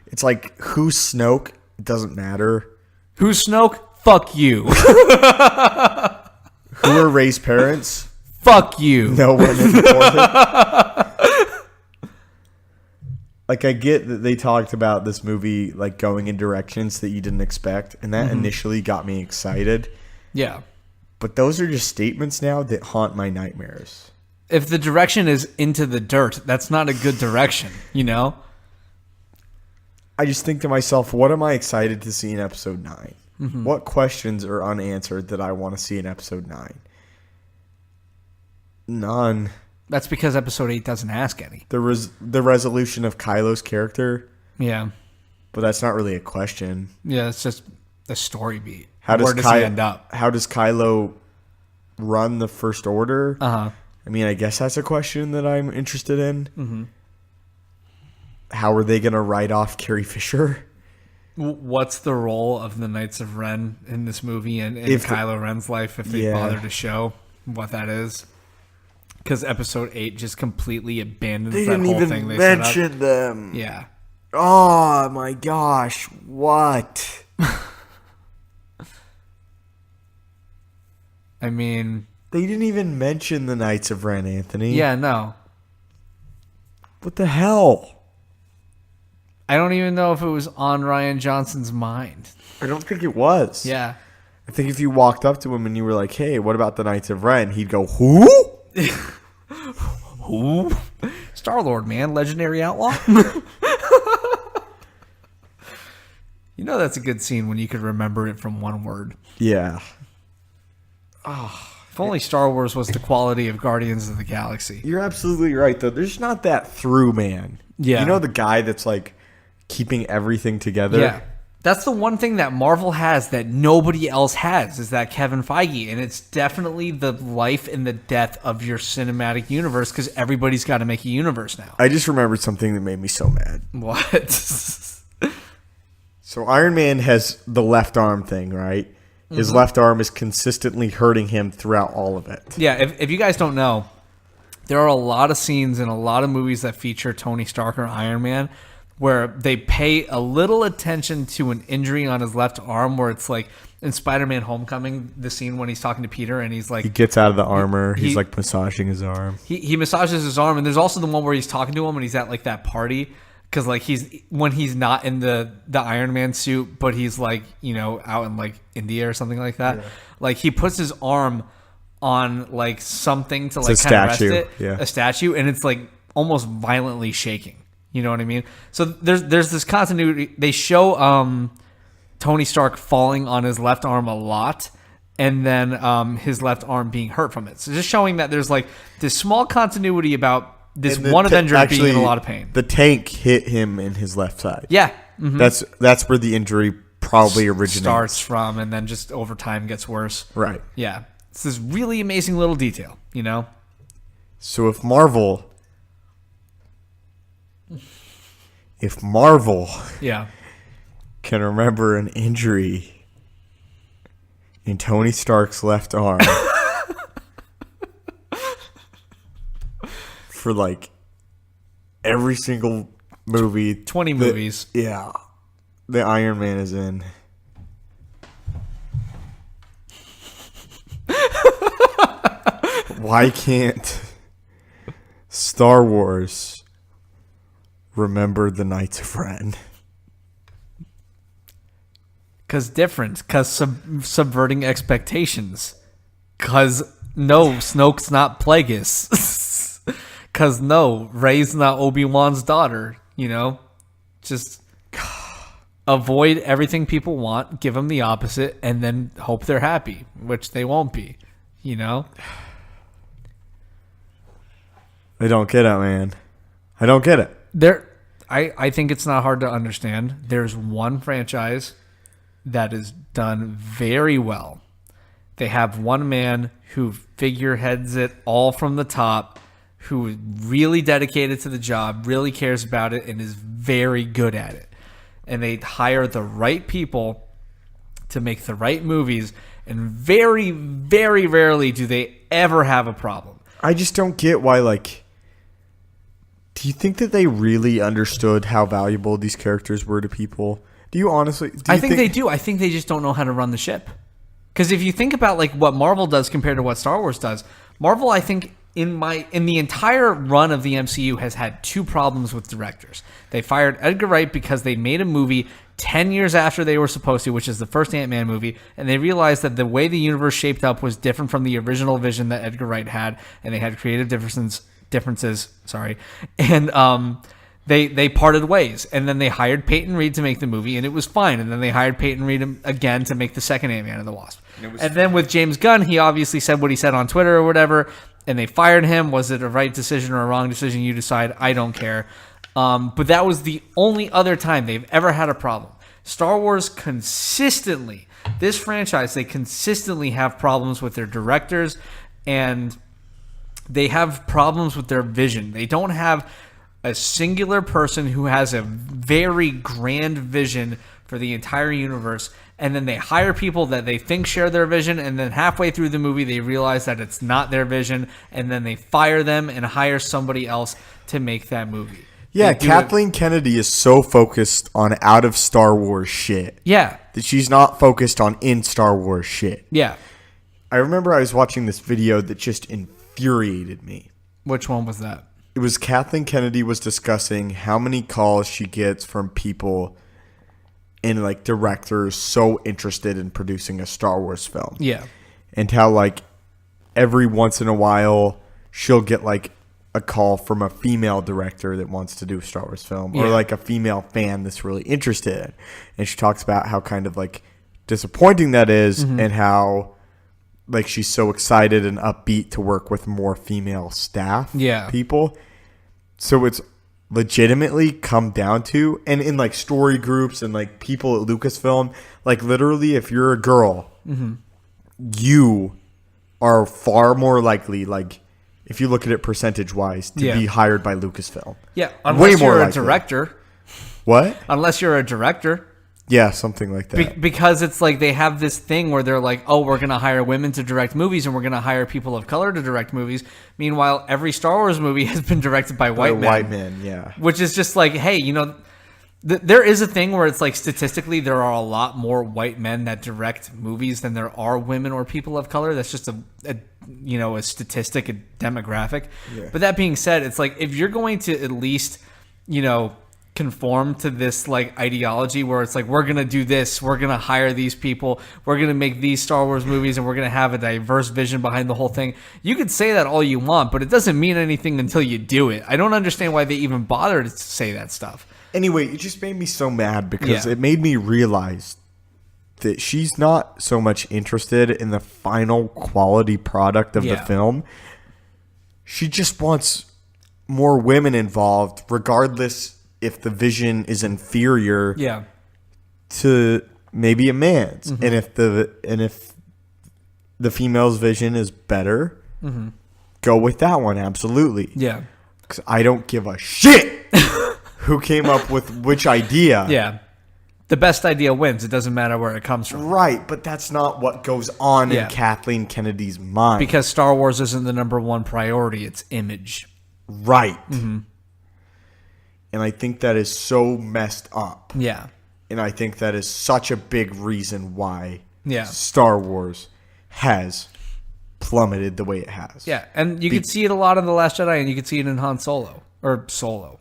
It's like, who's Snoke? It doesn't matter. Who's Snoke? Fuck you. Who are Rey's parents? Fuck you. No one important. Like, I get that they talked about this movie like going in directions that you didn't expect, and that initially got me excited. Yeah. But those are just statements now that haunt my nightmares. If the direction is into the dirt, that's not a good direction, you know? I just think to myself, what am I excited to see in episode 9? What questions are unanswered that I want to see in episode 9? None. That's because episode 8 doesn't ask any. The resolution of Kylo's character, Yeah. but that's not really a question. Yeah, it's just a story beat. Where does he end up? How does Kylo run the First Order? Uh-huh. I mean, I guess that's a question that I'm interested in. How are they going to write off Carrie Fisher? What's the role of the Knights of Ren in this movie and in If Kylo Ren's life, if they Yeah. bother to show what that is? Because episode 8 just completely abandons They that didn't whole even thing they set up. mention them. Yeah. Oh my gosh, what? I mean, They didn't even mention the Knights of Ren, Anthony. yeah, no. What the hell? I don't even know if it was on Ryan Johnson's mind. I don't think it was. Yeah. I think if you walked up to him and you were like, hey, what about the Knights of Ren? He'd go, who? Who? Star-Lord, man. Legendary outlaw. You know that's a good scene when you could remember it from one word. Yeah. If only Star Wars was the quality of Guardians of the Galaxy. You're absolutely right, though. There's not that through man. Yeah. You know the guy that's like keeping everything together? Yeah. That's the one thing that Marvel has that nobody else has, is that Kevin Feige. And it's definitely the life and the death of your cinematic universe, because everybody's got to make a universe now. I just remembered something that made me so mad. What? So Iron Man has the left arm thing, right? His left arm is consistently hurting him throughout all of it. Yeah, if you guys don't know, there are a lot of scenes in a lot of movies that feature Tony Stark or Iron Man where they pay a little attention to an injury on his left arm, where it's like in Spider-Man Homecoming, the scene when he's talking to Peter and he's like... He gets out of the armor. He's he- like massaging his arm. He massages his arm, and there's also the one where he's talking to him and he's at like that party, because like when he's not in the Iron Man suit, but he's like, you know, out in like India or something like that. Yeah. Like he puts his arm on like something to like kind of rest it, a statue, and it's like almost violently shaking. You know what I mean? So there's this continuity. They show Tony Stark falling on his left arm a lot, and then his left arm being hurt from it. So just showing that there's like this small continuity about this one Avenger being in a lot of pain. The tank hit him in his left side. Yeah. Mm-hmm. That's where the injury probably originates. Starts from, and then just over time gets worse. Right. Yeah. It's this really amazing little detail, you know? So if Marvel yeah. can remember an injury in Tony Stark's left arm for like every single movie, 20 movies. Yeah. the Iron Man is in. Why can't Star Wars remember the Knights of Ren? Because different. Because subverting expectations. Because no, Snoke's not Plagueis. Because no, Rey's not Obi-Wan's daughter. You know? Just avoid everything people want, give them the opposite, and then hope they're happy, which they won't be. You know? I don't get it, man. I don't get it. I think it's not hard to understand. There's one franchise that is done very well. They have one man who figureheads it all from the top, who is really dedicated to the job, really cares about it, and is very good at it. And they hire the right people to make the right movies, and very, very rarely do they ever have a problem. I just don't get why, like... Do you think that they really understood how valuable these characters were to people? Do you honestly... I think they do. I think they just don't know how to run the ship. Because if you think about like what Marvel does compared to what Star Wars does, Marvel, I think, in the entire run of the MCU has had two problems with directors. They fired Edgar Wright because they made a movie 10 years after they were supposed to, which is the first Ant-Man movie, and they realized that the way the universe shaped up was different from the original vision that Edgar Wright had, and they had creative differences, and they parted ways, and then they hired Peyton Reed to make the movie, and it was fine, and then they hired Peyton Reed again to make the second Ant-Man and the Wasp. And then with James Gunn, he obviously said what he said on Twitter or whatever, and they fired him. Was it a right decision or a wrong decision? You decide. I don't care. But that was the only other time they've ever had a problem. Star Wars consistently, this franchise, they consistently have problems with their directors, and they have problems with their vision. They don't have a singular person who has a very grand vision for the entire universe, and then they hire people that they think share their vision, and then halfway through the movie they realize that it's not their vision, and then they fire them and hire somebody else to make that movie. Yeah, Kathleen Kennedy is so focused on out of Star Wars shit. Yeah. That she's not focused on in Star Wars shit. Yeah. I remember I was watching this video that just infuriated me. Which one was that? It was Kathleen Kennedy was discussing how many calls she gets from people and like directors so interested in producing a Star Wars film. Yeah. And how like every once in a while she'll get like a call from a female director that wants to do a Star Wars film, or like a female fan that's really interested. And she talks about how kind of like disappointing that is, and how like she's so excited and upbeat to work with more female staff people. So it's legitimately come down to, and in like story groups and like people at Lucasfilm, like literally if you're a girl, you are far more likely, like if you look at it percentage wise, to be hired by Lucasfilm. Yeah, unless you're a director. What? Unless you're a director. Yeah, something like that. Because it's like they have this thing where they're like, oh, we're going to hire women to direct movies, and we're going to hire people of color to direct movies. Meanwhile, every Star Wars movie has been directed by white men. White men, yeah. Which is just like, hey, you know, there is a thing where it's like statistically there are a lot more white men that direct movies than there are women or people of color. That's just a statistic, a demographic. Yeah. But that being said, it's like if you're going to at least, you know, conform to this like ideology where it's like we're gonna do this, we're gonna hire these people, we're gonna make these Star Wars movies, and we're gonna have a diverse vision behind the whole thing. You could say that all you want, but it doesn't mean anything until you do it. I don't understand why they even bother to say that stuff. Anyway, it just made me so mad because it made me realize that she's not so much interested in the final quality product of the film. She just wants more women involved, regardless if the vision is inferior to maybe a man's. And if the female's vision is better, go with that one, absolutely. Yeah. Because I don't give a shit who came up with which idea. Yeah. The best idea wins. It doesn't matter where it comes from. Right, but that's not what goes on in Kathleen Kennedy's mind. Because Star Wars isn't the number one priority. It's image. Right. And I think that is so messed up. Yeah. And I think that is such a big reason why Yeah. Star Wars has plummeted the way it has. Yeah, and you could see it a lot in The Last Jedi, and you could see it in Han Solo or Solo,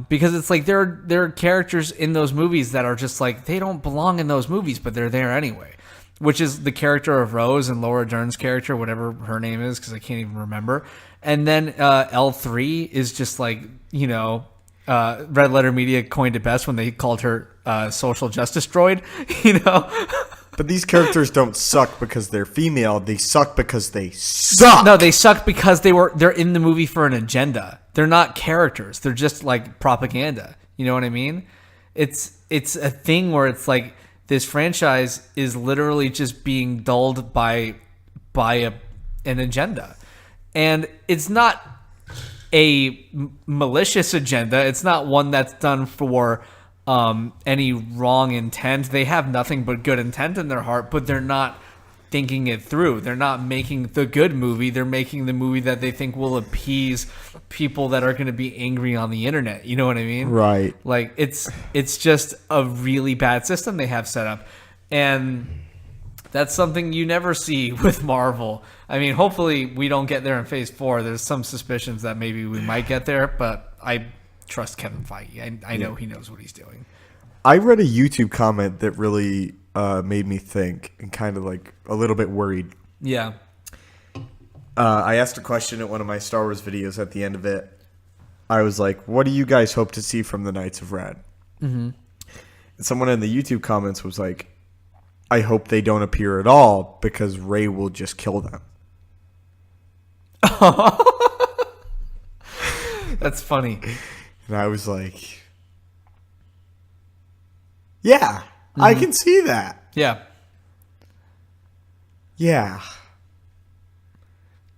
because it's like there are characters in those movies that are just like they don't belong in those movies, but they're there anyway. Which is the character of Rose and Laura Dern's character, whatever her name is, because I can't even remember. And then L3 is just like, you know, Red Letter Media coined it best when they called her social justice droid, you know. But these characters don't suck because they're female. They suck because they suck. No, they suck because they're in the movie for an agenda. They're not characters. They're just like propaganda. You know what I mean? It's a thing where it's like this franchise is literally just being dulled by an agenda. And it's not a malicious agenda. It's not one that's done for any wrong intent. They have nothing but good intent in their heart, but they're not thinking it through. They're not making the good movie. They're making the movie that they think will appease people that are going to be angry on the internet. You know what I mean? Right. Like it's just a really bad system they have set up. And that's something you never see with Marvel. I mean, hopefully we don't get there in Phase 4. There's some suspicions that maybe we might get there, but I trust Kevin Feige. I know he knows what he's doing. I read a YouTube comment that really made me think and kind of like a little bit worried. Yeah. I asked a question at one of my Star Wars videos at the end of it. I was like, what do you guys hope to see from the Knights of Ren? Mm-hmm. And someone in the YouTube comments was like, I hope they don't appear at all because Rey will just kill them. That's funny. And I was like, yeah, I can see that. Yeah. Yeah.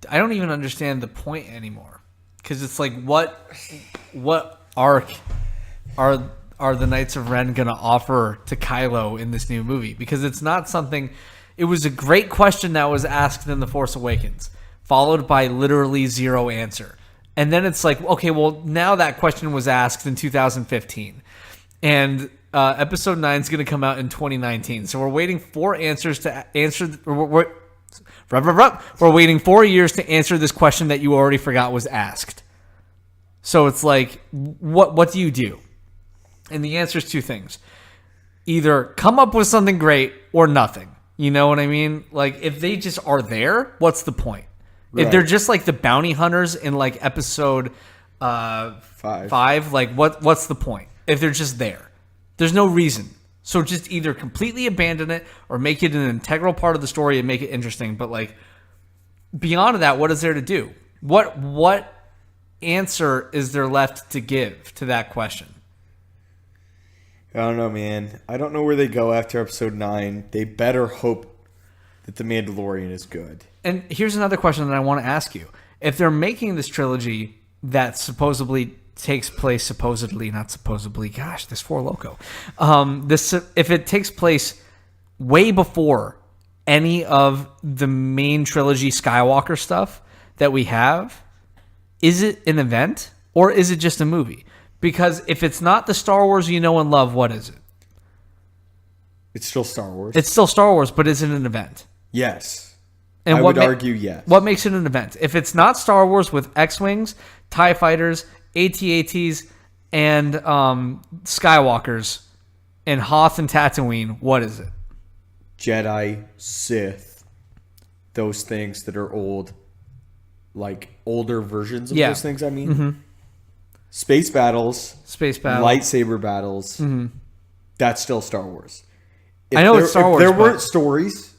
I don't even understand the point anymore. Because it's like, what arc are the Knights of Ren going to offer to Kylo in this new movie? Because it's not something... It was a great question that was asked in The Force Awakens, followed by literally zero answer. And then it's like, okay, well, now that question was asked in 2015. And Episode 9 is going to come out in 2019. So we're waiting 4 answers to answer... We're waiting 4 years to answer this question that you already forgot was asked. So it's like, what do you do? And the answer is 2 things. Either come up with something great or nothing. You know what I mean? Like, if they just are there, what's the point? Right. If they're just like the bounty hunters in like episode 5, like what's the point? If they're just there, there's no reason. So just either completely abandon it or make it an integral part of the story and make it interesting. But like beyond that, what is there to do? What answer is there left to give to that question? I don't know, man. I don't know where they go after Episode 9. They better hope that The Mandalorian is good. And here's another question that I want to ask you. If they're making this trilogy that supposedly takes place, gosh, this Four Loko. If it takes place way before any of the main trilogy Skywalker stuff that we have, is it an event or is it just a movie? Because if it's not the Star Wars you know and love, what is it? It's still Star Wars. It's still Star Wars, but is it an event? Yes. And I would argue yes. What makes it an event? If it's not Star Wars with X-Wings, TIE Fighters, AT-ATs, and Skywalkers, and Hoth and Tatooine, what is it? Jedi, Sith, those things that are old, like older versions of those things, I mean. Mm-hmm. Space battles, lightsaber battles, that's still Star Wars. I know it's Star Wars. If there weren't stories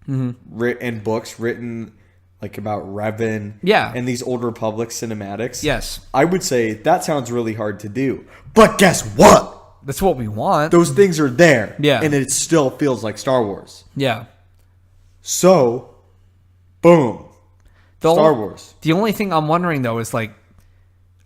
and books written like about Revan and these Old Republic cinematics, yes, I would say that sounds really hard to do. But guess what? That's what we want. Those things are there. Yeah. And it still feels like Star Wars. Yeah. So, boom. Star Wars. The only thing I'm wondering, though, is like,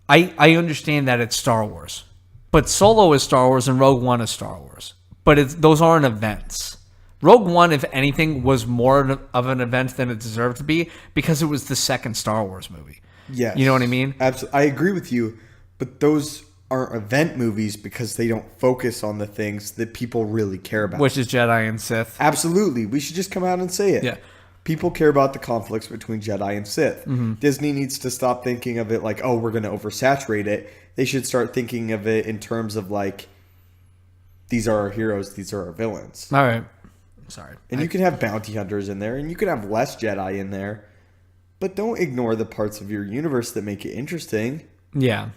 I understand that it's Star Wars. But Solo is Star Wars and Rogue One is Star Wars. But those aren't events. Rogue One, if anything, was more of an event than it deserved to be because it was the second Star Wars movie. Yes. You know what I mean? Absolutely. I agree with you. But those aren't event movies because they don't focus on the things that people really care about. Which is Jedi and Sith. Absolutely. We should just come out and say it. Yeah. People care about the conflicts between Jedi and Sith. Mm-hmm. Disney needs to stop thinking of it like, oh, we're going to oversaturate it. They should start thinking of it in terms of like, these are our heroes, these are our villains. All right. Sorry. And you can have bounty hunters in there, and you can have less Jedi in there. But don't ignore the parts of your universe that make it interesting. Yeah.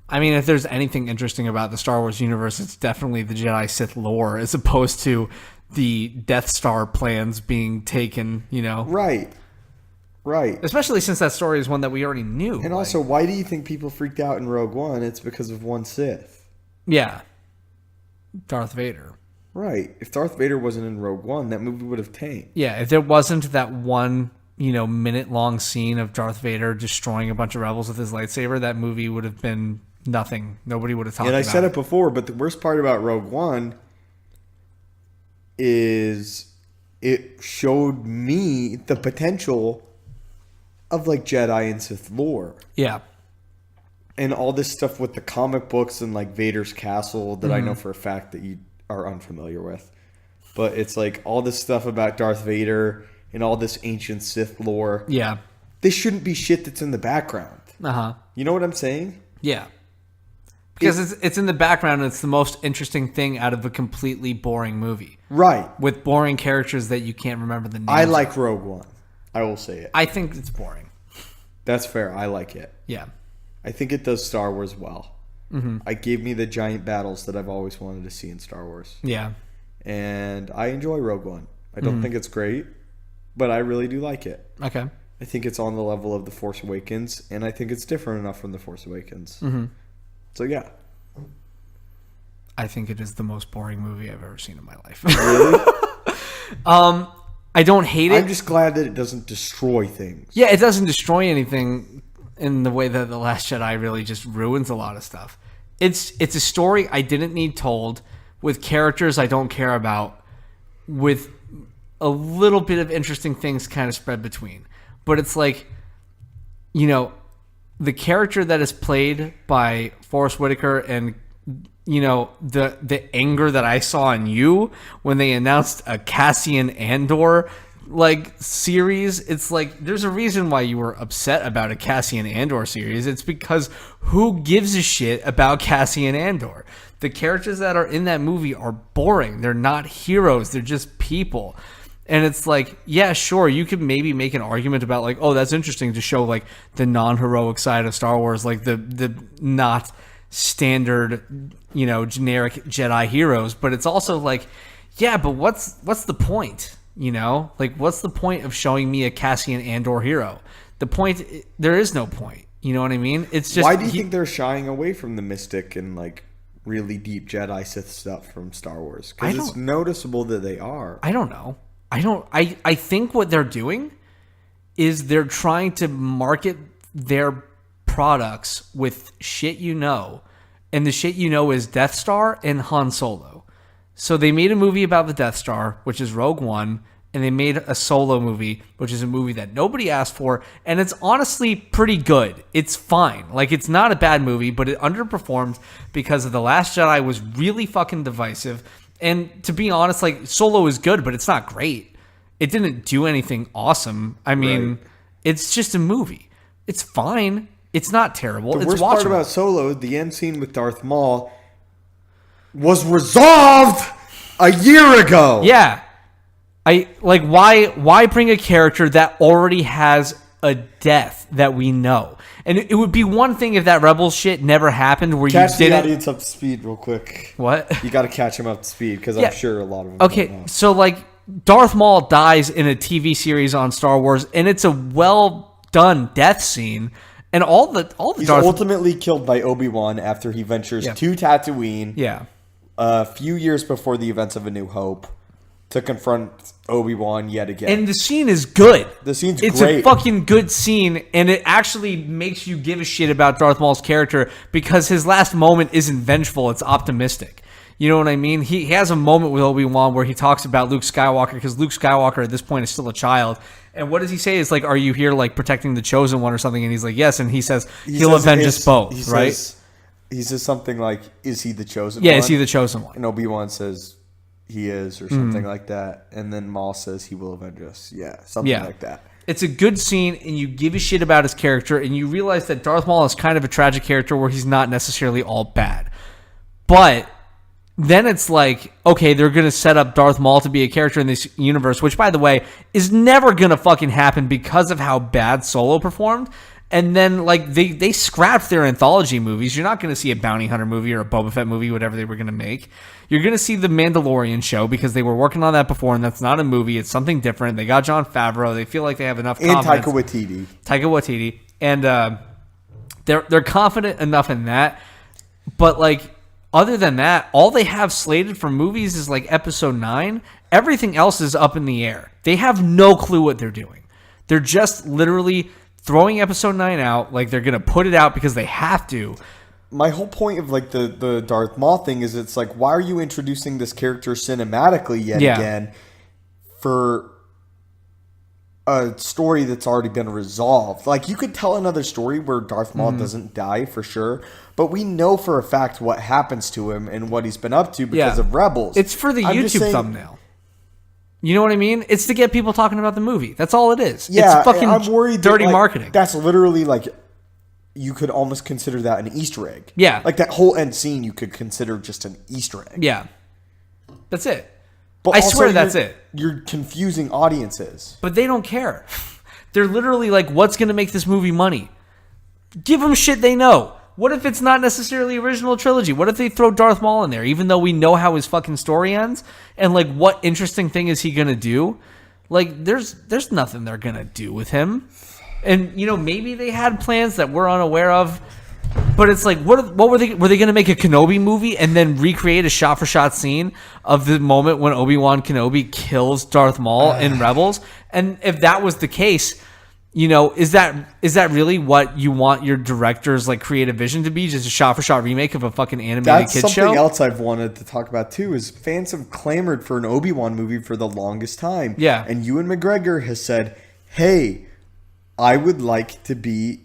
I mean, if there's anything interesting about the Star Wars universe, it's definitely the Jedi Sith lore as opposed to the Death Star plans being taken, you know? Right. Right. Especially since that story is one that we already knew. And also, why do you think people freaked out in Rogue One? It's because of one Sith. Yeah. Darth Vader. Right. If Darth Vader wasn't in Rogue One, that movie would have tanked. Yeah, if there wasn't that one, minute-long scene of Darth Vader destroying a bunch of rebels with his lightsaber, that movie would have been nothing. Nobody would have talked about it. And I said it before, but the worst part about Rogue One is it showed me the potential of like Jedi and Sith lore. Yeah. And all this stuff with the comic books and like Vader's castle that I know for a fact that you are unfamiliar with. But it's like all this stuff about Darth Vader and all this ancient Sith lore. Yeah. This shouldn't be shit that's in the background. Uh-huh. You know what I'm saying? Yeah. Because it's in the background and it's the most interesting thing out of a completely boring movie. Right. With boring characters that you can't remember the names I of. like Rogue One. I will say it. I think it's boring. That's fair. I like it. Yeah. I think it does Star Wars well. Mm-hmm. I gave me the giant battles that I've always wanted to see in Star Wars. Yeah. And I enjoy Rogue One. I don't think it's great, but I really do like it. Okay. I think it's on the level of The Force Awakens, and I think it's different enough from The Force Awakens. Mm-hmm. So, yeah. I think it is the most boring movie I've ever seen in my life. Really? I don't hate it. I'm just glad that it doesn't destroy things. Yeah, it doesn't destroy anything in the way that The Last Jedi really just ruins a lot of stuff. It's a story I didn't need told with characters I don't care about, with a little bit of interesting things kind of spread between. But it's like, the character that is played by Forrest Whitaker and the anger that I saw in you when they announced a Cassian Andor series, it's like there's a reason why you were upset about a Cassian Andor series. It's because who gives a shit about Cassian Andor? The characters that are in that movie are boring. They're not heroes. They're just people. And it's like, yeah, sure, you could maybe make an argument about like, oh, that's interesting to show like the non-heroic side of Star Wars, like the not standard, generic Jedi heroes. But it's also like, yeah, but what's the point? What's the point of showing me a Cassian Andor hero? There is no point. You know what I mean? It's just. Why do you think they're shying away from the mystic and like really deep Jedi Sith stuff from Star Wars? Because it's noticeable that they are. I don't know. I think what they're doing is they're trying to market their products with shit and the shit is Death Star and Han Solo. So they made a movie about the Death Star, which is Rogue One, and they made a Solo movie, which is a movie that nobody asked for, and it's honestly pretty good. It's fine. Like, it's not a bad movie, but it underperformed because of The Last Jedi was really fucking divisive. And to be honest, like, Solo is good, but it's not great. It didn't do anything awesome. I mean, It's just a movie. It's fine. It's not terrible. The it's worst watchable. part about Solo, the end scene with Darth Maul, was resolved a year ago. Yeah. Why bring a character that already has a death that we know? And it would be one thing if that Rebels shit never happened where Catch you the didn't. audience up to speed real quick. What? You got to catch them up to speed because Yeah. I'm sure a lot of them Okay, don't know. so like Darth Maul dies in a TV series on Star Wars, and it's a well done death scene. And all the He's Darth ultimately killed by Obi-Wan after he ventures to Tatooine yeah. a few years before the events of A New Hope to confront Obi-Wan yet again. And the scene is good. The scene's It's great. a fucking good scene, and it actually makes you give a shit about Darth Maul's character because his last moment isn't vengeful, it's optimistic. You know what I mean? He has a moment with Obi-Wan where he talks about Luke Skywalker because Luke Skywalker at this point is still a child. And what does he say? It's like, are you here like protecting the Chosen One or something? And he's like, yes. And he says, he'll avenge us both, right? Says, he says something like, "Is he the chosen one?" Yeah, is he the chosen one? And Obi-Wan says he is, or something like that. And then Maul says he will avenge us. Yeah, something like that. It's a good scene, and you give a shit about his character, and you realize that Darth Maul is kind of a tragic character where he's not necessarily all bad. But then it's like, okay, they're going to set up Darth Maul to be a character in this universe, which, by the way, is never going to fucking happen because of how bad Solo performed. And then, like, they scrapped their anthology movies. You're not going to see a Bounty Hunter movie or a Boba Fett movie, whatever they were going to make. You're going to see the Mandalorian show because they were working on that before, and that's not a movie. It's something different. They got Jon Favreau. They feel like they have enough confidence. And Taika Waititi. And they're confident enough in that. But, like, other than that, all they have slated for movies is, like, Episode 9. Everything else is up in the air. They have no clue what they're doing. They're just literally throwing Episode 9 out, like they're going to put it out because they have to. My whole point of like the Darth Maul thing is it's like, why are you introducing this character cinematically yet again for a story that's already been resolved? Like, you could tell another story where Darth Maul doesn't die for sure, but we know for a fact what happens to him and what he's been up to because of Rebels. It's for the YouTube thumbnail. You know what I mean? It's to get people talking about the movie. That's all it is. Yeah, it's fucking I'm worried dirty that, like, marketing. That's literally like, you could almost consider that an Easter egg. Yeah. Like that whole end scene you could consider just an Easter egg. Yeah. That's it. But I swear that's it. You're confusing audiences. But they don't care. They're literally like, what's going to make this movie money? Give them shit they know. What if it's not necessarily original trilogy? What if they throw Darth Maul in there, even though we know how his fucking story ends? And, like, what interesting thing is he going to do? Like, there's nothing they're going to do with him. And, you know, maybe they had plans that we're unaware of. But it's like, what were they going to make a Kenobi movie and then recreate a shot-for-shot scene of the moment when Obi-Wan Kenobi kills Darth Maul in Rebels? And if that was the case, you know, is that really what you want your director's like creative vision to be? Just a shot-for-shot remake of a fucking animated kids show? Something else I've wanted to talk about too is fans have clamored for an Obi-Wan movie for the longest time. Yeah. And Ewan McGregor has said, hey, I would like to be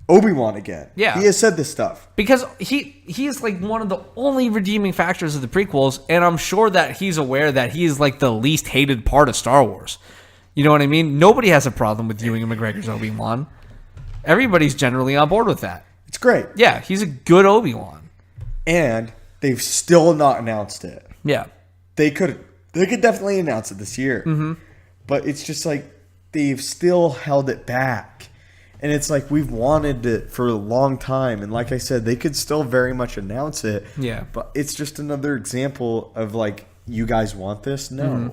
Obi-Wan again. Yeah. He has said this stuff. Because he is like one of the only redeeming factors of the prequels, and I'm sure that he's aware that he is like the least hated part of Star Wars. You know what I mean? Nobody has a problem with Ewan McGregor's Obi-Wan. Everybody's generally on board with that. It's great. Yeah, he's a good Obi-Wan. And they've still not announced it. Yeah. They could definitely announce it this year. Mm-hmm. But it's just like they've still held it back. And it's like we've wanted it for a long time. And like I said, they could still very much announce it. Yeah. But it's just another example of like, you guys want this? No. Mm-hmm.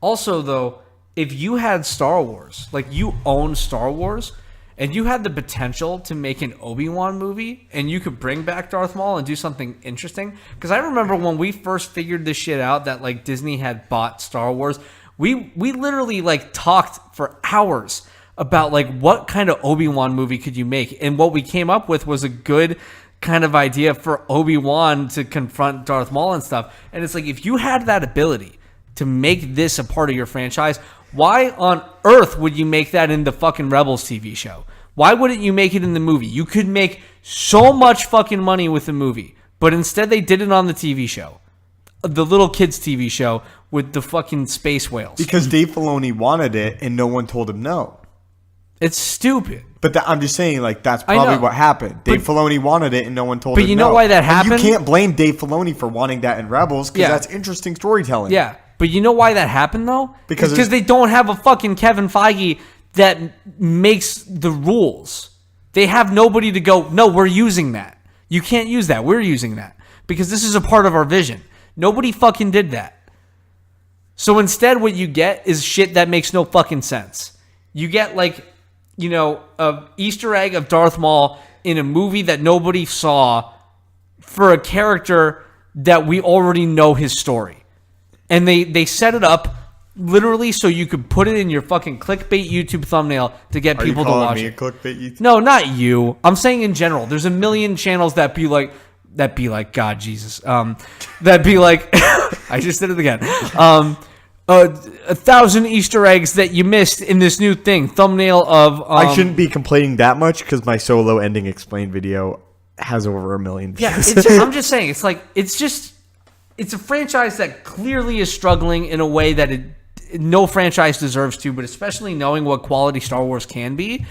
Also, though, if you had Star Wars, like you own Star Wars, and you had the potential to make an Obi-Wan movie, and you could bring back Darth Maul and do something interesting. Because I remember when we first figured this shit out, that like Disney had bought Star Wars, we literally like talked for hours about like what kind of Obi-Wan movie could you make, and what we came up with was a good kind of idea for Obi-Wan to confront Darth Maul and stuff. And it's like, if you had that ability to make this a part of your franchise, why on earth would you make that in the fucking Rebels TV show? Why wouldn't you make it in the movie? You could make so much fucking money with the movie, but instead they did it on the TV show. The little kids TV show with the fucking space whales. Because Dave Filoni wanted it and no one told him no. It's stupid. But I'm just saying, like, that's probably what happened. Dave Filoni wanted it and no one told him no. But you know why that happened? And you can't blame Dave Filoni for wanting that in Rebels because that's interesting storytelling. Yeah. But you know why that happened, though? Because they don't have a fucking Kevin Feige that makes the rules. They have nobody to go, no, we're using that. You can't use that. We're using that. Because this is a part of our vision. Nobody fucking did that. So instead, what you get is shit that makes no fucking sense. You get, like, you know, an Easter egg of Darth Maul in a movie that nobody saw for a character that we already know his story. And they set it up literally so you could put it in your fucking clickbait YouTube thumbnail to get people to watch it. Are you calling me a clickbait YouTube? No, not you. I'm saying in general. There's a million channels that be like, God, Jesus. That be like, I just did it again. 1,000 Easter eggs that you missed in this new thing. Thumbnail of... I shouldn't be complaining that much because my Solo ending explained video has over 1 million views. Yeah, it's I'm just saying, it's a franchise that clearly is struggling in a way that no franchise deserves to, but especially knowing what quality Star Wars can be,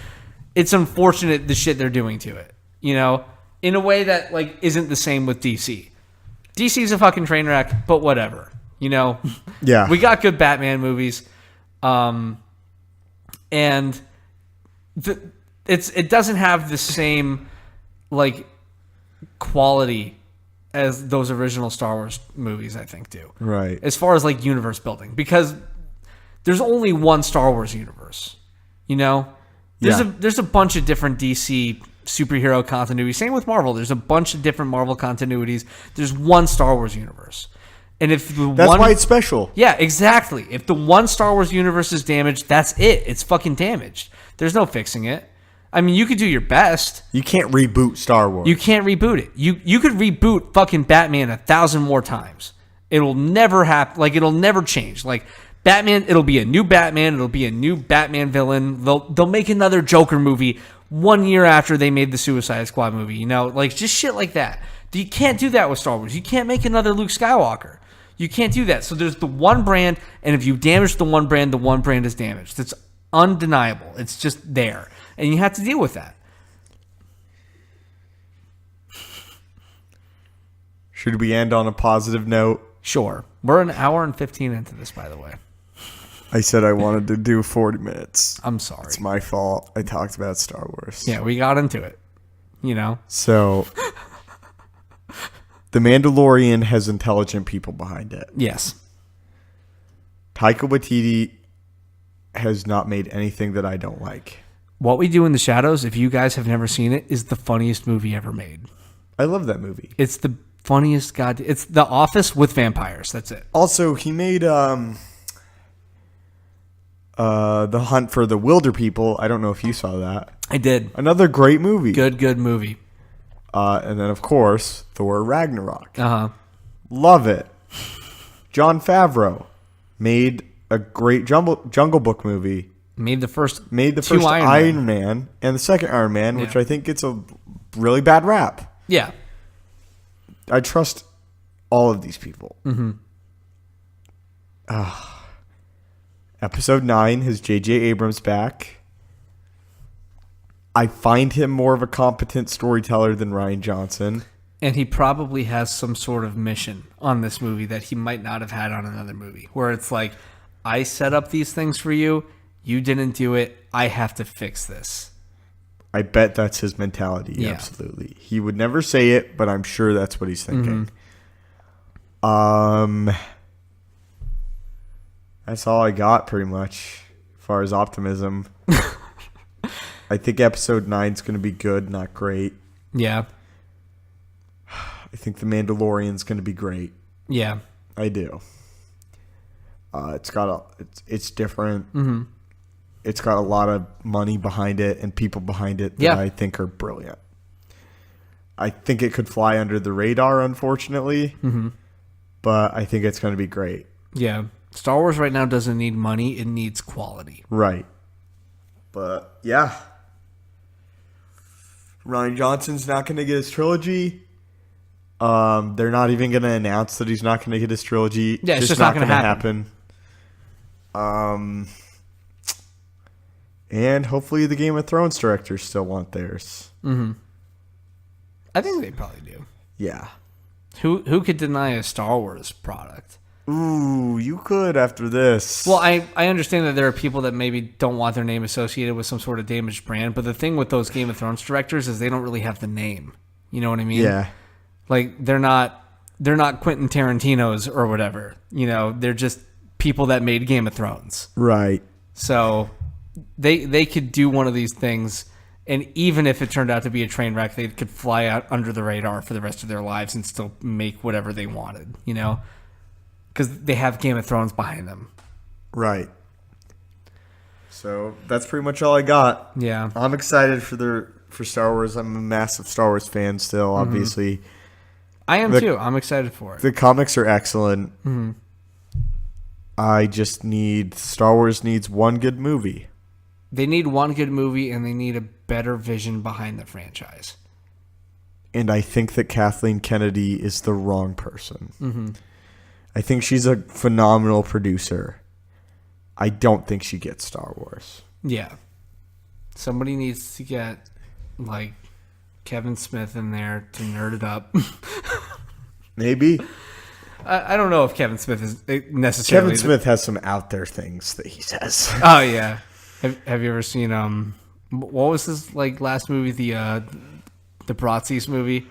it's unfortunate the shit they're doing to it, in a way that like isn't the same with DC. DC's a fucking train wreck, but whatever, Yeah. We got good Batman movies, and it doesn't have the same like quality as those original Star Wars movies, I think, do. Right. As far as like universe building, because there's only one Star Wars universe, There's a bunch of different DC superhero continuities. Same with Marvel. There's a bunch of different Marvel continuities. There's one Star Wars universe. And if that's why it's special. Yeah, exactly. If the one Star Wars universe is damaged, that's it. It's fucking damaged. There's no fixing it. I mean, you could do your best. You can't reboot Star Wars. You can't reboot it. You could reboot fucking Batman 1,000 more times. It'll never happen. Like, it'll never change. Like, Batman, it'll be a new Batman. It'll be a new Batman villain. They'll make another Joker movie 1 year after they made the Suicide Squad movie. Like, just shit like that. You can't do that with Star Wars. You can't make another Luke Skywalker. You can't do that. So there's the one brand, and if you damage the one brand is damaged. It's undeniable. It's just there. And you have to deal with that. Should we end on a positive note? Sure. We're an hour and 15 into this, by the way. I said I wanted to do 40 minutes. I'm sorry. It's my fault. I talked about Star Wars. Yeah, we got into it. So, The Mandalorian has intelligent people behind it. Yes. Taika Waititi has not made anything that I don't like. What We Do in the Shadows, if you guys have never seen it, is the funniest movie ever made. I love that movie. It's the funniest it's The Office with vampires. That's it. Also, he made The Hunt for the Wilder People. I don't know if you saw that. I did. Another great movie. Good movie. And then, of course, Thor Ragnarok. Uh-huh. Love it. Jon Favreau made a great Jungle Book movie. Made the first Iron Man and the second Iron Man, which I think gets a really bad rap. Yeah. I trust all of these people. Mm-hmm. Episode 9 has J.J. Abrams back. I find him more of a competent storyteller than Rian Johnson. And he probably has some sort of mission on this movie that he might not have had on another movie, where it's like, I set up these things for you. You didn't do it. I have to fix this. I bet that's his mentality. Yeah. Absolutely. He would never say it, but I'm sure that's what he's thinking. Mm-hmm. That's all I got pretty much as far as optimism. I think episode 9 is going to be good, not great. Yeah. I think The Mandalorian's going to be great. Yeah. I do. It's different. Mm-hmm. It's got a lot of money behind it and people behind it that I think are brilliant. I think it could fly under the radar, unfortunately, but I think it's going to be great. Yeah. Star Wars right now doesn't need money. It needs quality. Right. But, yeah. Rian Johnson's not going to get his trilogy. They're not even going to announce that he's not going to get his trilogy. Yeah, it's just not going to happen. And hopefully the Game of Thrones directors still want theirs. Mm-hmm. I think they probably do. Yeah. Who could deny a Star Wars product? Ooh, you could after this. Well, I understand that there are people that maybe don't want their name associated with some sort of damaged brand, but the thing with those Game of Thrones directors is they don't really have the name. You know what I mean? Yeah. Like, they're not Quentin Tarantino's or whatever. They're just people that made Game of Thrones. Right. So they could do one of these things, and even if it turned out to be a train wreck, they could fly out under the radar for the rest of their lives and still make whatever they wanted, because they have Game of Thrones behind them. Right. So that's pretty much all I got. Yeah. I'm excited for Star Wars. I'm a massive Star Wars fan still, obviously. I am too. I'm excited for it. The comics are excellent. Mm-hmm. Star Wars needs one good movie. They need one good movie, and they need a better vision behind the franchise. and I think that Kathleen Kennedy is the wrong person. I think she's a phenomenal producer. I don't think she gets Star Wars. Yeah. Somebody needs to get, like, Kevin Smith in there to nerd it up. Maybe. I don't know if Kevin Smith is necessarily... Kevin Smith has some out there things that he says. Oh, yeah. Have you ever seen, what was his, like, last movie, the Bratzies movie?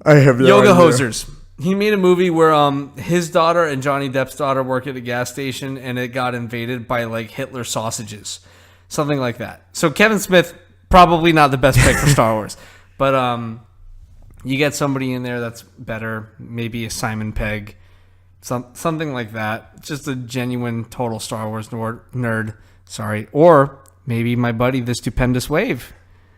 I have no Yoga idea. Hosers. He made a movie where his daughter and Johnny Depp's daughter work at a gas station and it got invaded by like Hitler sausages. Something like that. So Kevin Smith, probably not the best pick for Star Wars. But you get somebody in there that's better. Maybe a Simon Pegg. Something like that. Just a genuine total Star Wars nerd. Sorry. Or maybe my buddy, the Stupendous Wave.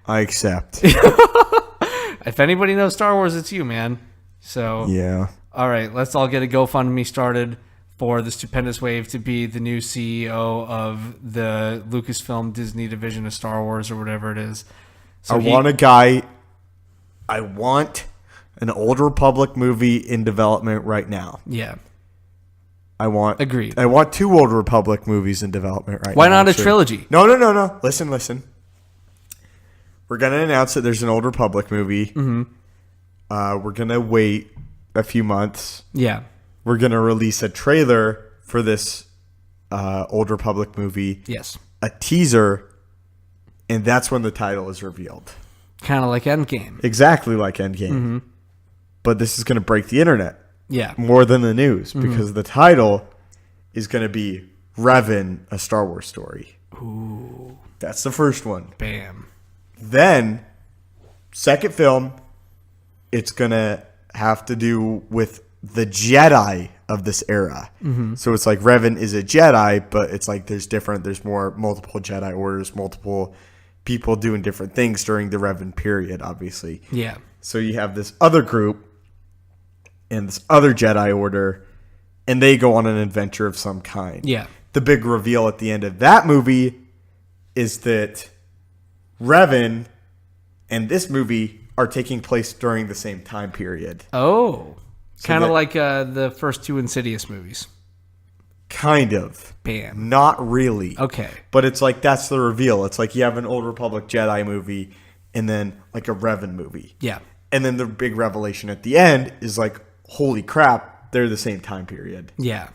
I accept. If anybody knows Star Wars, it's you, man. So, Yeah. All right, let's all get a GoFundMe started for the Stupendous Wave to be the new CEO of the Lucasfilm Disney division of Star Wars or whatever it is. So I want an Old Republic movie in development right now. Yeah. Agreed. I want 2 Old Republic movies in development right now. Why not actually. a trilogy? No. Listen. We're going to announce that there's an Old Republic movie. Mm-hmm. We're going to wait a few months. Yeah. We're going to release a trailer for this Old Republic movie. Yes. A teaser, and that's when the title is revealed. Kind of like Endgame. Exactly like Endgame. Mm-hmm. But this is going to break the internet Yeah. more than the news because the title is going to be Revan, a Star Wars story. Ooh. That's the first one. Bam. Then, second film, it's going to have to do with the Jedi of this era. Mm-hmm. So it's like Revan is a Jedi, but it's like there's multiple Jedi orders, multiple people doing different things during the Revan period, obviously. Yeah. So you have this other group and this other Jedi order, and they go on an adventure of some kind. Yeah. The big reveal at the end of that movie is that Revan and this movie are taking place during the same time period. Oh. So Kind of that- like the first 2 Insidious movies. Kind of. Bam. Not really. Okay. But it's like that's the reveal. It's like you have an Old Republic Jedi movie and then like a Revan movie. Yeah. And then the big revelation at the end is like, holy crap, they're the same time period. Yeah.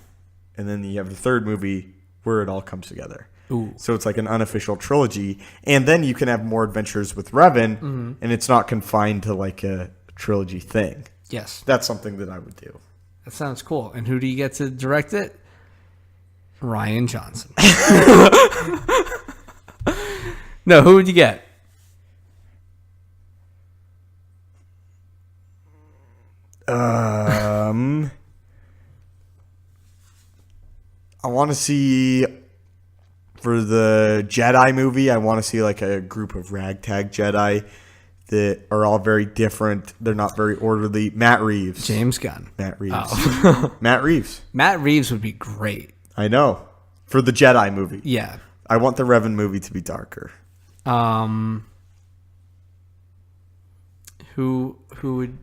And then you have the third movie where it all comes together. Ooh. So it's like an unofficial trilogy. And then you can have more adventures with Revan, and it's not confined to like a trilogy thing. Yes. That's something that I would do. That sounds cool. And who do you get to direct it? Ryan Johnson. No, who would you get? I want to see, for the Jedi movie, I want to see like a group of ragtag Jedi that are all very different. They're not very orderly. Matt Reeves. James Gunn. Matt Reeves. Oh. Matt Reeves. Matt Reeves would be great. I know. For the Jedi movie. Yeah. I want the Revan movie to be darker. Who would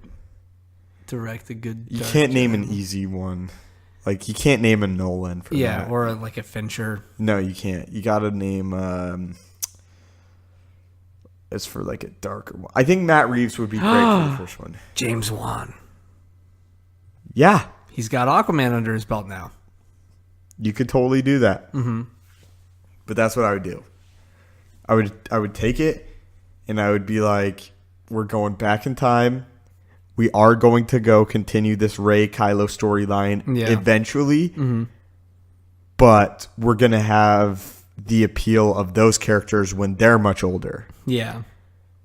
direct a good? You dark can't name Jedi? an easy one. Like, you can't name a Nolan for Yeah, that. or like a Fincher. No, you can't. You got to name... it's for like a darker one. I think Matt Reeves would be great for the first one. James Wan. Yeah. He's got Aquaman under his belt now. You could totally do that. Mm-hmm. But that's what I would do. I would take it, and I would be like, we're going back in time. We are going to go continue this Rey Kylo storyline eventually. Mm-hmm. But we're going to have the appeal of those characters when they're much older. Yeah.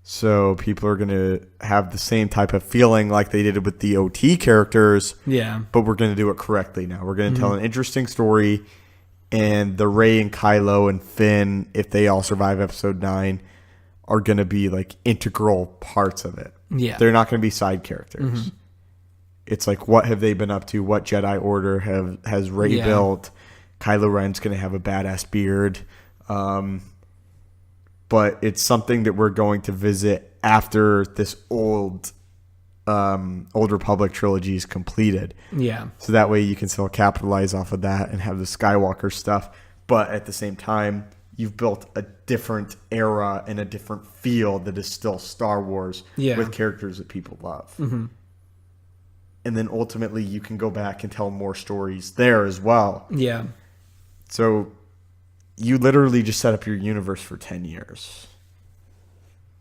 So people are going to have the same type of feeling like they did with the OT characters. Yeah. But we're going to do it correctly now. We're going to tell an interesting story. And the Rey and Kylo and Finn, if they all survive episode 9, are going to be like integral parts of it. Yeah. They're not going to be side characters. Mm-hmm. It's like, what have they been up to? What Jedi Order has Rey built? Kylo Ren's going to have a badass beard. But it's something that we're going to visit after this old Old Republic trilogies completed. Yeah. So that way you can still capitalize off of that and have the Skywalker stuff. But at the same time, you've built a different era and a different feel that is still Star Wars with characters that people love. Mm-hmm. And then ultimately you can go back and tell more stories there as well. Yeah. So you literally just set up your universe for 10 years.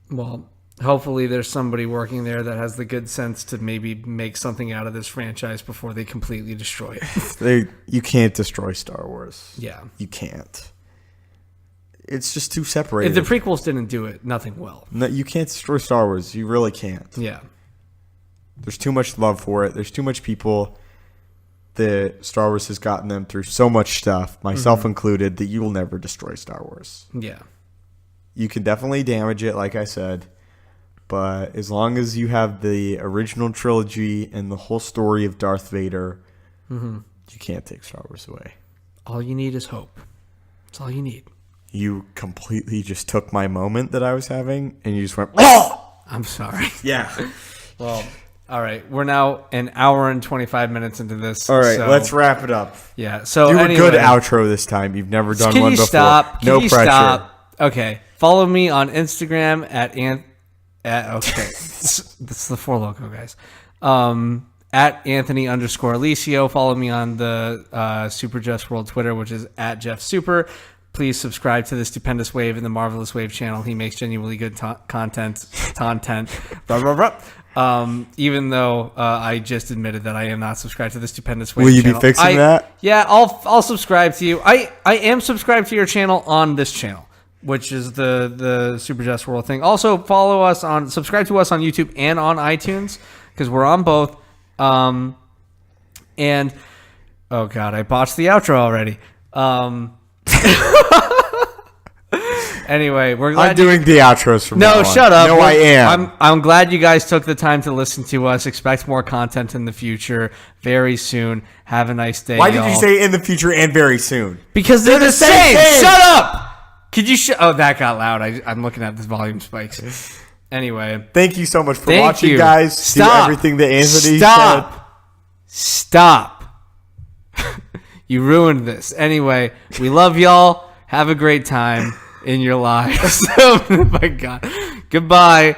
Well, hopefully there's somebody working there that has the good sense to maybe make something out of this franchise before they completely destroy it. You can't destroy Star Wars. Yeah. You can't. It's just too separated. If the prequels didn't do it, nothing will. No, you can't destroy Star Wars. You really can't. Yeah. There's too much love for it. There's too much people that Star Wars has gotten them through so much stuff, myself included, that you will never destroy Star Wars. Yeah. You can definitely damage it, like I said, but as long as you have the original trilogy and the whole story of Darth Vader, you can't take Star Wars away. All you need is hope. That's all you need. You completely just took my moment that I was having, and you just went, oh! I'm sorry. Yeah. Well, all right. We're now an hour and 25 minutes into this. All right, so, let's wrap it up. Yeah. So Do anyway, a good outro this time. You've never done can one you before. Stop? Can no you pressure. Stop? Okay. Follow me on Instagram okay. That's the Four Loco, guys. At Anthony_Alicio. Follow me on the Super Just World Twitter, which is at Jeff Super. Please subscribe to the Stupendous Wave and the Marvelous Wave channel. He makes genuinely good content. Even though I just admitted that I am not subscribed to the Stupendous Wave Will you channel. be fixing that? Yeah, I'll subscribe to you. I am subscribed to your channel on this channel, which is the Super Just World thing. Also, subscribe to us on YouTube and on iTunes, because we're on both. And oh god, I botched the outro already. Anyway, we're glad I'm doing the outros from now No, on. shut up. No, I am. I'm glad you guys took the time to listen to us. Expect more content in the future very soon. Have a nice day. Why did y'all. you say in the future and very soon? Because they're the same. thing. Shut up. Could you Oh, that got loud. I'm looking at the volume spikes. Anyway. Thank you so much for Thank watching, you. guys. Stop. Do everything that Anthony Stop. You ruined this. Anyway, we love y'all. Have a great time in your lives. Oh my God. Goodbye.